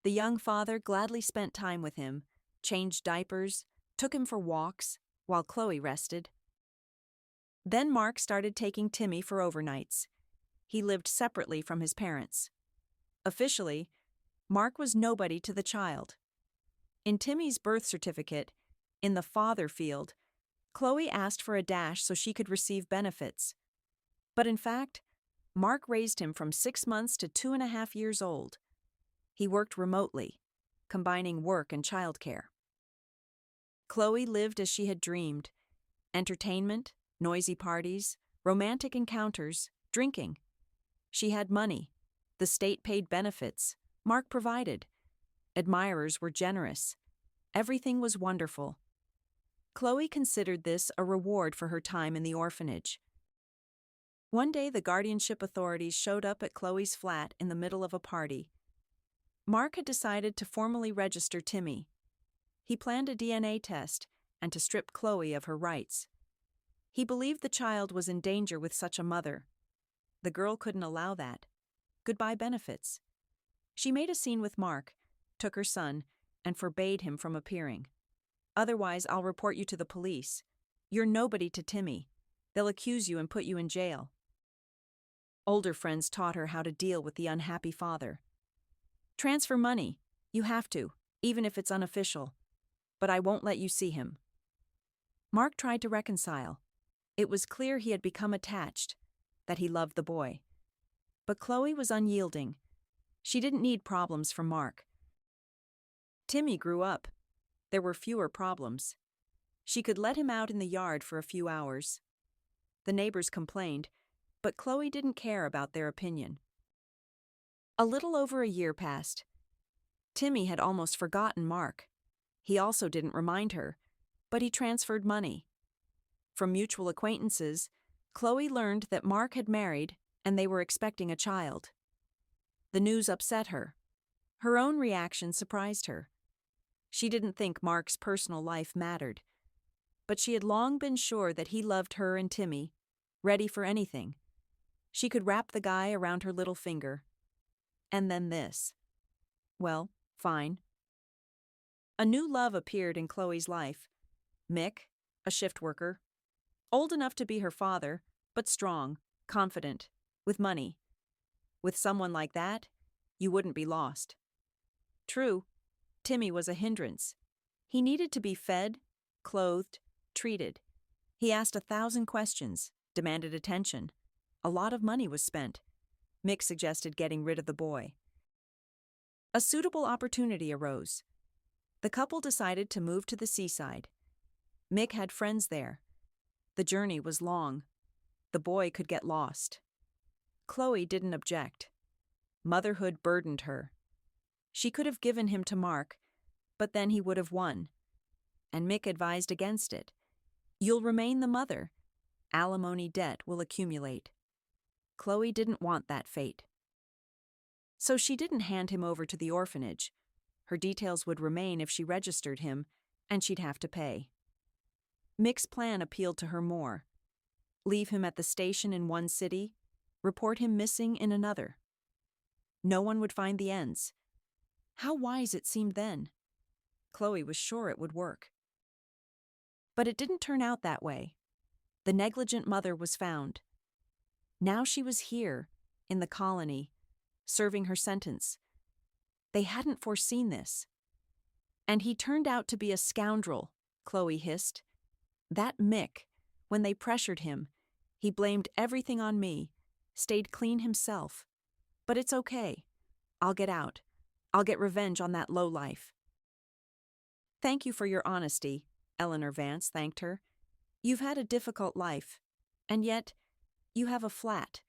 The young father gladly spent time with him, changed diapers, took him for walks, while Chloe rested. Then Mark started taking Timmy for overnights. He lived separately from his parents. Officially, Mark was nobody to the child. In Timmy's birth certificate, in the father field, Chloe asked for a dash so she could receive benefits. But in fact, Mark raised him from 6 months to 2.5 years old. He worked remotely, combining work and childcare. Chloe lived as she had dreamed. Entertainment, noisy parties, romantic encounters, drinking. She had money. The state paid benefits. Mark provided. Admirers were generous. Everything was wonderful. Chloe considered this a reward for her time in the orphanage. One day the guardianship authorities showed up at Chloe's flat in the middle of a party. Mark had decided to formally register Timmy. He planned a DNA test and to strip Chloe of her rights. He believed the child was in danger with such a mother. The girl couldn't allow that. Goodbye benefits. She made a scene with Mark, took her son, and forbade him from appearing. Otherwise, I'll report you to the police. You're nobody to Timmy. They'll accuse you and put you in jail. Older friends taught her how to deal with the unhappy father. Transfer money. You have to, even if it's unofficial. But I won't let you see him. Mark tried to reconcile. It was clear he had become attached, that he loved the boy. But Chloe was unyielding. She didn't need problems from Mark. Timmy grew up. There were fewer problems. She could let him out in the yard for a few hours. The neighbors complained, but Chloe didn't care about their opinion. A little over a year passed. Timmy had almost forgotten Mark. He also didn't remind her, but he transferred money. From mutual acquaintances, Chloe learned that Mark had married and they were expecting a child. The news upset her. Her own reaction surprised her. She didn't think Mark's personal life mattered, but she had long been sure that he loved her and Timmy, ready for anything. She could wrap the guy around her little finger. And then this. Well, fine. A new love appeared in Chloe's life. Mick, a shift worker. Old enough to be her father, but strong, confident, with money. With someone like that, you wouldn't be lost. True, Timmy was a hindrance. He needed to be fed, clothed, treated. He asked 1,000 questions, demanded attention. A lot of money was spent. Mick suggested getting rid of the boy. A suitable opportunity arose. The couple decided to move to the seaside. Mick had friends there. The journey was long. The boy could get lost. Chloe didn't object. Motherhood burdened her. She could have given him to Mark, but then he would have won. And Mick advised against it. You'll remain the mother. Alimony debt will accumulate. Chloe didn't want that fate. So she didn't hand him over to the orphanage. Her details would remain if she registered him, and she'd have to pay. Mick's plan appealed to her more. Leave him at the station in one city, report him missing in another. No one would find the ends. How wise it seemed then. Chloe was sure it would work. But it didn't turn out that way. The negligent mother was found. Now she was here, in the colony, serving her sentence. They hadn't foreseen this. And he turned out to be a scoundrel, Chloe hissed. That Mick, when they pressured him, he blamed everything on me, stayed clean himself. But it's okay. I'll get out. I'll get revenge on that lowlife. Thank you for your honesty, Eleanor Vance thanked her. You've had a difficult life, and yet you have a flat.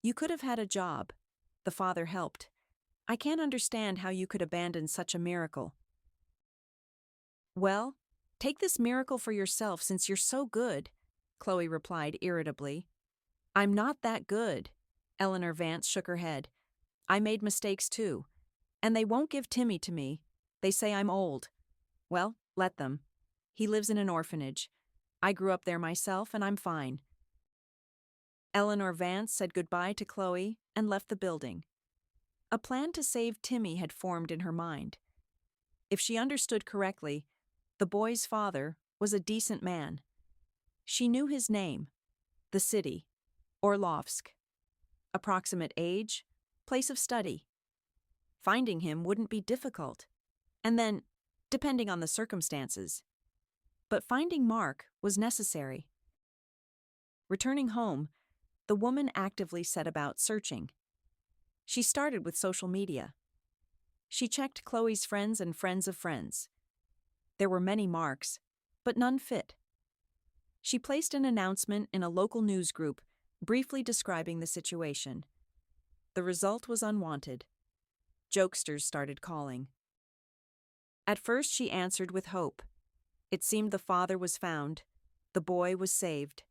You could have had a job. The father helped. I can't understand how you could abandon such a miracle. Well, take this miracle for yourself since you're so good, Chloe replied irritably. I'm not that good. Eleanor Vance shook her head. I made mistakes too. And they won't give Timmy to me. They say I'm old. Well, let them. He lives in an orphanage. I grew up there myself and I'm fine. Eleanor Vance said goodbye to Chloe and left the building. A plan to save Timmy had formed in her mind. If she understood correctly, the boy's father was a decent man. She knew his name, the city, Orlovsk. Approximate age, place of study. Finding him wouldn't be difficult. And then, depending on the circumstances. But finding Mark was necessary. Returning home, the woman actively set about searching. She started with social media. She checked Chloe's friends and friends of friends. There were many Marks, but none fit. She placed an announcement in a local news group, briefly describing the situation. The result was unwanted. Jokesters started calling. At first she answered with hope. It seemed the father was found. The boy was saved.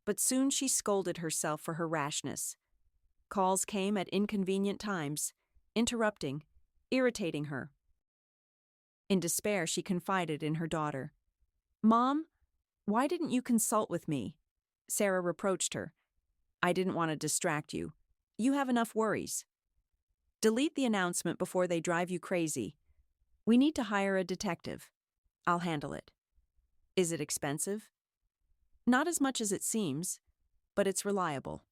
But soon she scolded herself for her rashness. Calls came at inconvenient times, interrupting, irritating her. In despair, she confided in her daughter. Mom, why didn't you consult with me? Sarah reproached her. I didn't want to distract you. You have enough worries. Delete the announcement before they drive you crazy. We need to hire a detective. I'll handle it. Is it expensive? Not as much as it seems, but it's reliable.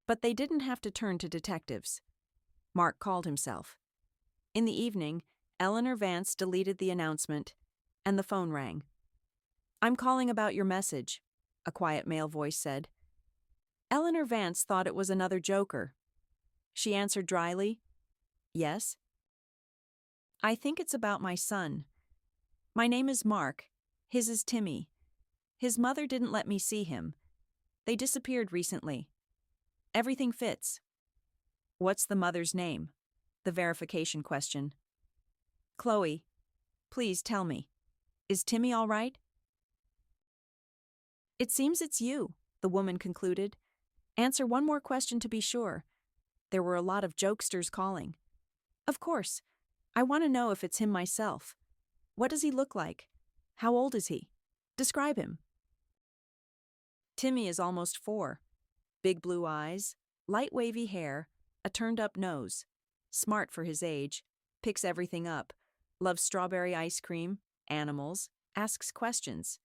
But they didn't have to turn to detectives. Mark called himself. In the evening, Eleanor Vance deleted the announcement, and the phone rang. I'm calling about your message, a quiet male voice said. Eleanor Vance thought it was another joker. She answered dryly, Yes. I think it's about my son. My name is Mark. His is Timmy. His mother didn't let me see him. They disappeared recently. Everything fits. What's the mother's name? The verification question. Chloe, please tell me. Is Timmy all right? It seems it's you, the woman concluded. Answer one more question to be sure. There were a lot of jokesters calling. Of course. I want to know if it's him myself. What does he look like? How old is he? Describe him. Timmy is almost 4. Big blue eyes, light wavy hair, a turned-up nose. Smart for his age, picks everything up, loves strawberry ice cream, animals, asks questions.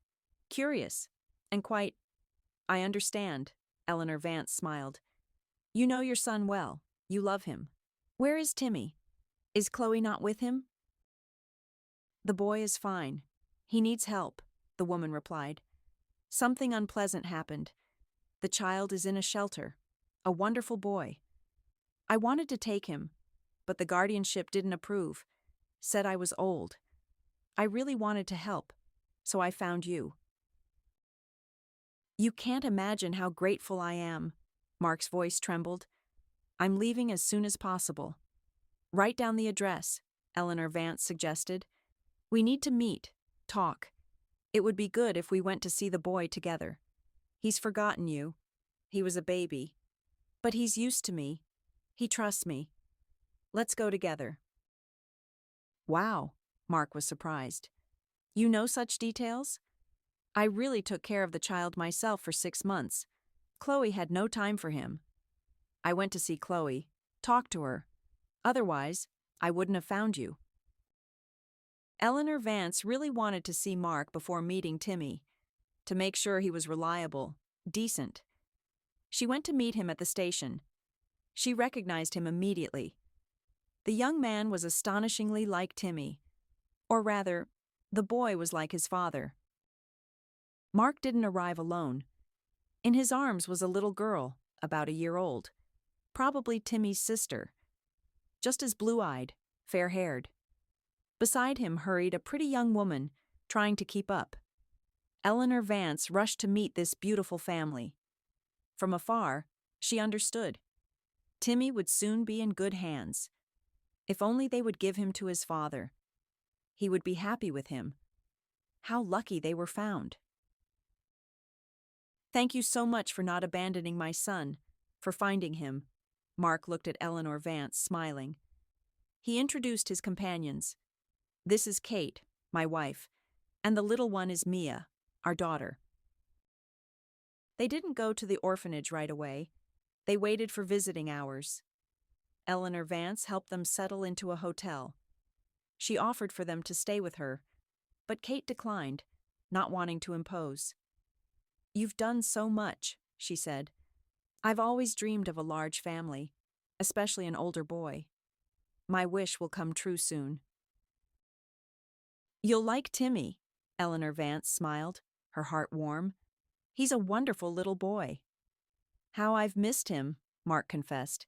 Curious, and quite. I understand, Eleanor Vance smiled. You know your son well. You love him. Where is Timmy? Is Chloe not with him? The boy is fine. He needs help, the woman replied. Something unpleasant happened. The child is in a shelter. A wonderful boy. I wanted to take him, but the guardianship didn't approve. Said I was old. I really wanted to help, so I found you. You can't imagine how grateful I am. Mark's voice trembled. I'm leaving as soon as possible. Write down the address, Eleanor Vance suggested. We need to meet, talk. It would be good if we went to see the boy together. He's forgotten you. He was a baby. But he's used to me. He trusts me. Let's go together. Wow, Mark was surprised. You know such details? I really took care of the child myself for 6 months. Chloe had no time for him. I went to see Chloe, talked to her. Otherwise, I wouldn't have found you. Eleanor Vance really wanted to see Mark before meeting Timmy, to make sure he was reliable, decent. She went to meet him at the station. She recognized him immediately. The young man was astonishingly like Timmy. Or rather, the boy was like his father. Mark didn't arrive alone. In his arms was a little girl, about a year old, probably Timmy's sister, just as blue-eyed, fair-haired. Beside him hurried a pretty young woman, trying to keep up. Eleanor Vance rushed to meet this beautiful family. From afar, she understood. Timmy would soon be in good hands. If only they would give him to his father. He would be happy with him. How lucky they were found. Thank you so much for not abandoning my son, for finding him. Mark looked at Eleanor Vance, smiling. He introduced his companions. This is Kate, my wife, and the little one is Mia, our daughter. They didn't go to the orphanage right away. They waited for visiting hours. Eleanor Vance helped them settle into a hotel. She offered for them to stay with her, but Kate declined, not wanting to impose. You've done so much, she said. I've always dreamed of a large family, especially an older boy. My wish will come true soon. You'll like Timmy, Eleanor Vance smiled, her heart warm. He's a wonderful little boy. How I've missed him, Mark confessed.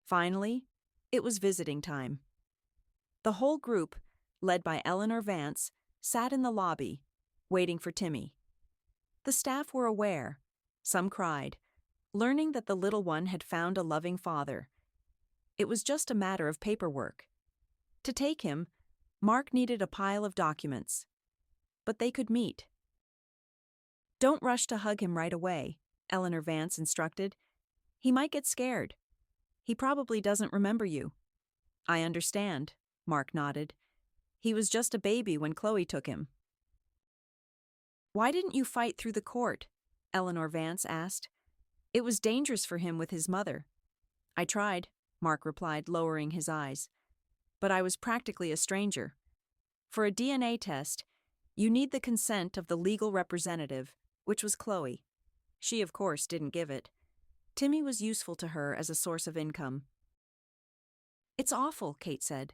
Finally, it was visiting time. The whole group, led by Eleanor Vance, sat in the lobby, waiting for Timmy. The staff were aware. Some cried, learning that the little one had found a loving father. It was just a matter of paperwork. To take him, Mark needed a pile of documents. But they could meet. Don't rush to hug him right away, Eleanor Vance instructed. He might get scared. He probably doesn't remember you. I understand, Mark nodded. He was just a baby when Chloe took him. Why didn't you fight through the court? Eleanor Vance asked. It was dangerous for him with his mother. I tried, Mark replied, lowering his eyes. But I was practically a stranger. For a DNA test, you need the consent of the legal representative, which was Chloe. She, of course, didn't give it. Timmy was useful to her as a source of income. It's awful, Kate said.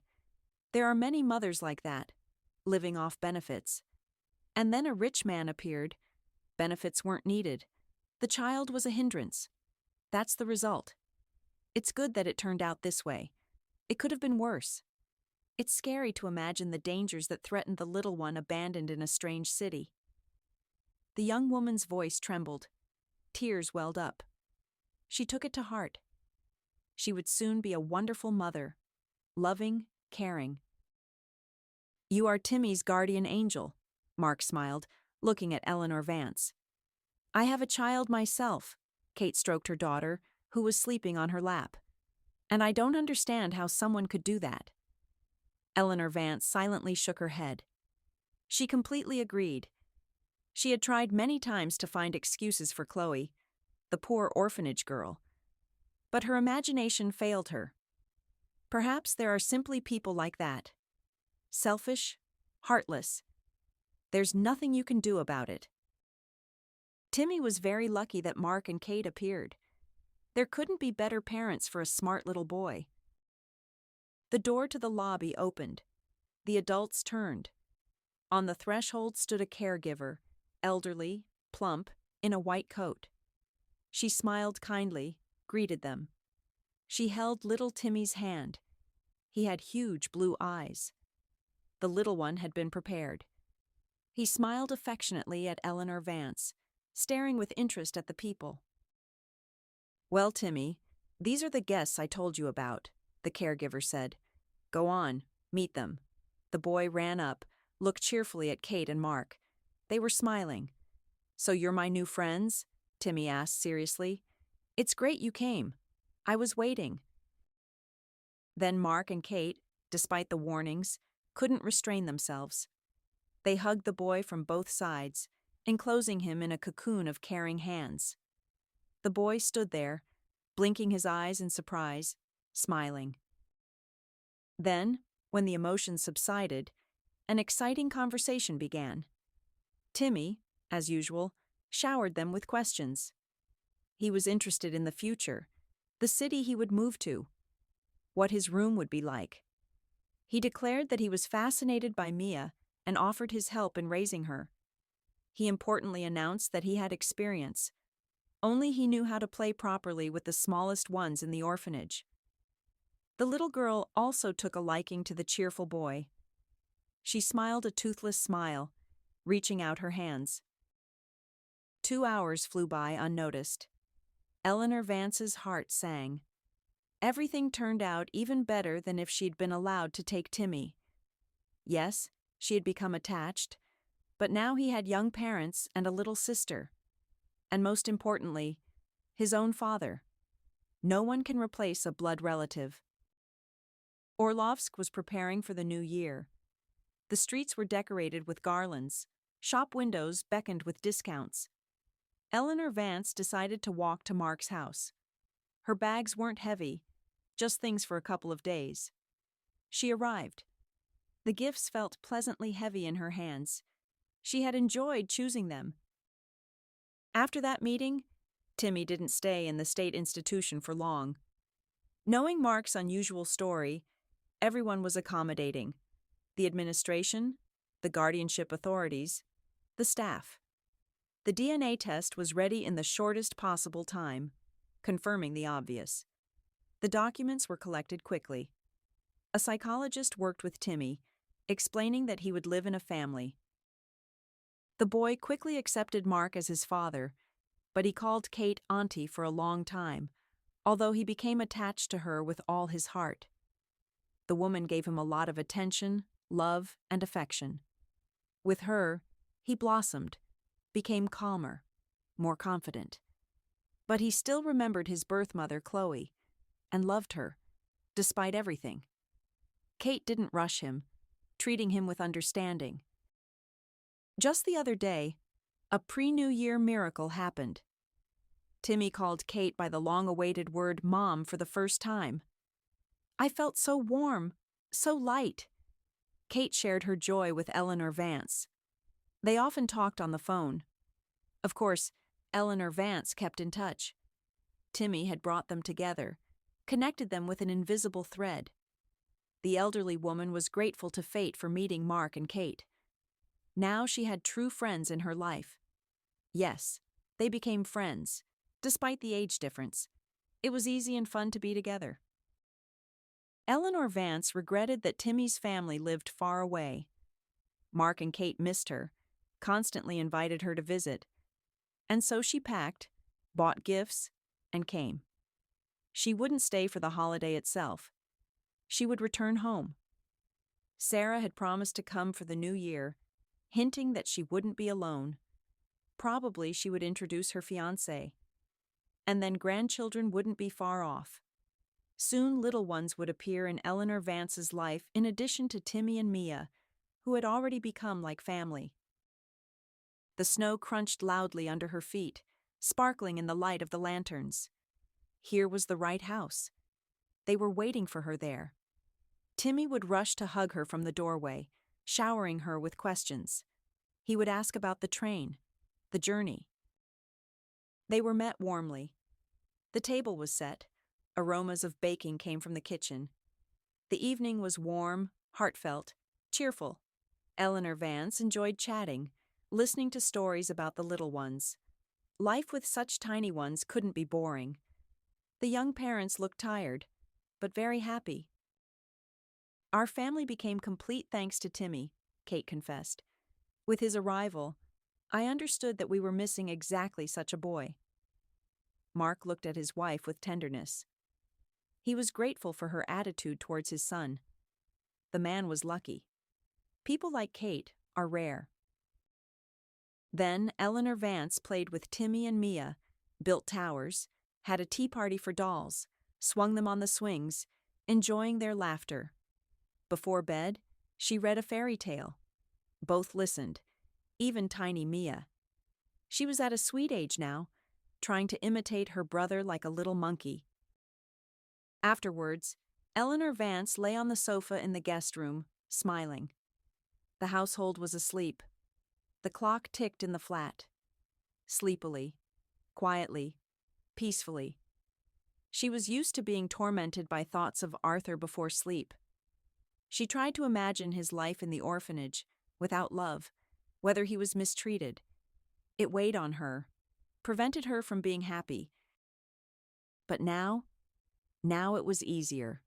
There are many mothers like that, living off benefits. And then a rich man appeared. Benefits weren't needed. The child was a hindrance. That's the result. It's good that it turned out this way. It could have been worse. It's scary to imagine the dangers that threatened the little one abandoned in a strange city. The young woman's voice trembled. Tears welled up. She took it to heart. She would soon be a wonderful mother, loving, caring. You are Timmy's guardian angel, Mark smiled, looking at Eleanor Vance. I have a child myself, Kate stroked her daughter, who was sleeping on her lap. And I don't understand how someone could do that. Eleanor Vance silently shook her head. She completely agreed. She had tried many times to find excuses for Chloe, the poor orphanage girl. But her imagination failed her. Perhaps there are simply people like that. Selfish, heartless. There's nothing you can do about it. Timmy was very lucky that Mark and Kate appeared. There couldn't be better parents for a smart little boy. The door to the lobby opened. The adults turned. On the threshold stood a caregiver, elderly, plump, in a white coat. She smiled kindly, greeted them. She held little Timmy's hand. He had huge blue eyes. The little one had been prepared. He smiled affectionately at Eleanor Vance, staring with interest at the people. "Well, Timmy, these are the guests I told you about," the caregiver said. "Go on, meet them." The boy ran up, looked cheerfully at Kate and Mark. They were smiling. "So you're my new friends?" Timmy asked seriously. "It's great you came. I was waiting." Then Mark and Kate, despite the warnings, couldn't restrain themselves. They hugged the boy from both sides, enclosing him in a cocoon of caring hands. The boy stood there, blinking his eyes in surprise, smiling. Then, when the emotions subsided, an exciting conversation began. Timmy, as usual, showered them with questions. He was interested in the future, the city he would move to, what his room would be like. He declared that he was fascinated by Mia and offered his help in raising her. He importantly announced that he had experience, only he knew how to play properly with the smallest ones in the orphanage. The little girl also took a liking to the cheerful boy. She smiled a toothless smile, reaching out her hands. 2 hours flew by unnoticed. Eleanor Vance's heart sang. Everything turned out even better than if she'd been allowed to take Timmy. Yes, she had become attached, but now he had young parents and a little sister. And most importantly, his own father. No one can replace a blood relative. Orlovsk was preparing for the new year. The streets were decorated with garlands. Shop windows beckoned with discounts. Eleanor Vance decided to walk to Mark's house. Her bags weren't heavy, just things for a couple of days. She arrived. The gifts felt pleasantly heavy in her hands. She had enjoyed choosing them. After that meeting, Timmy didn't stay in the state institution for long. Knowing Mark's unusual story, everyone was accommodating. The administration, the guardianship authorities, the staff. The DNA test was ready in the shortest possible time, confirming the obvious. The documents were collected quickly. A psychologist worked with Timmy, explaining that he would live in a family. The boy quickly accepted Mark as his father, but he called Kate Auntie for a long time, although he became attached to her with all his heart. The woman gave him a lot of attention, love, and affection. With her, he blossomed, became calmer, more confident. But he still remembered his birth mother, Chloe, and loved her, despite everything. Kate didn't rush him, treating him with understanding. Just the other day, a pre-New Year miracle happened. Timmy called Kate by the long-awaited word Mom for the first time. I felt so warm, so light. Kate shared her joy with Eleanor Vance. They often talked on the phone. Of course, Eleanor Vance kept in touch. Timmy had brought them together, connected them with an invisible thread. The elderly woman was grateful to fate for meeting Mark and Kate. Now she had true friends in her life. Yes, they became friends, despite the age difference. It was easy and fun to be together. Eleanor Vance regretted that Timmy's family lived far away. Mark and Kate missed her, constantly invited her to visit. And so she packed, bought gifts, and came. She wouldn't stay for the holiday itself. She would return home. Sarah had promised to come for the new year, hinting that she wouldn't be alone. Probably she would introduce her fiancé. And then grandchildren wouldn't be far off. Soon little ones would appear in Eleanor Vance's life in addition to Timmy and Mia, who had already become like family. The snow crunched loudly under her feet, sparkling in the light of the lanterns. Here was the right house. They were waiting for her there. Timmy would rush to hug her from the doorway, showering her with questions. He would ask about the train, the journey. They were met warmly. The table was set. Aromas of baking came from the kitchen. The evening was warm, heartfelt, cheerful. Eleanor Vance enjoyed chatting, listening to stories about the little ones. Life with such tiny ones couldn't be boring. The young parents looked tired, but very happy. Our family became complete thanks to Timmy, Kate confessed. With his arrival, I understood that we were missing exactly such a boy. Mark looked at his wife with tenderness. He was grateful for her attitude towards his son. The man was lucky. People like Kate are rare. Then Eleanor Vance played with Timmy and Mia, built towers, had a tea party for dolls, swung them on the swings, enjoying their laughter. Before bed, she read a fairy tale. Both listened, even tiny Mia. She was at a sweet age now, trying to imitate her brother like a little monkey. Afterwards, Eleanor Vance lay on the sofa in the guest room, smiling. The household was asleep. The clock ticked in the flat. Sleepily, quietly, peacefully. She was used to being tormented by thoughts of Arthur before sleep. She tried to imagine his life in the orphanage, without love, whether he was mistreated. It weighed on her, prevented her from being happy. But now it was easier.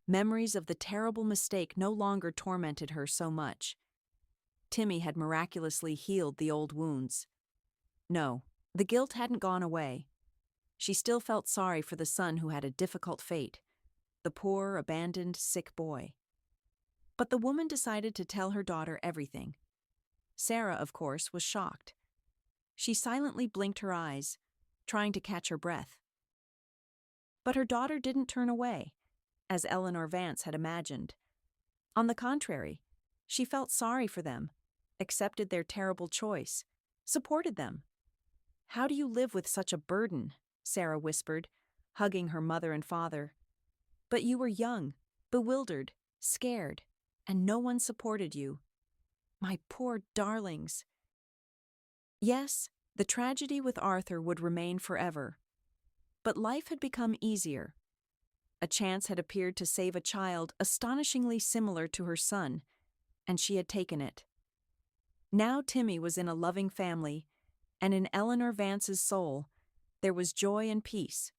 Memories of the terrible mistake no longer tormented her so much. Timmy had miraculously healed the old wounds. No, the guilt hadn't gone away. She still felt sorry for the son who had a difficult fate, the poor, abandoned, sick boy. But the woman decided to tell her daughter everything. Sarah, of course, was shocked. She silently blinked her eyes, trying to catch her breath. But her daughter didn't turn away, as Eleanor Vance had imagined. On the contrary, she felt sorry for them, accepted their terrible choice, supported them. "How do you live with such a burden?" Sarah whispered, hugging her mother and father. "But you were young, bewildered, scared, and no one supported you. My poor darlings." Yes, the tragedy with Arthur would remain forever. But life had become easier. A chance had appeared to save a child astonishingly similar to her son, and she had taken it. Now Timmy was in a loving family, and in Eleanor Vance's soul, there was joy and peace,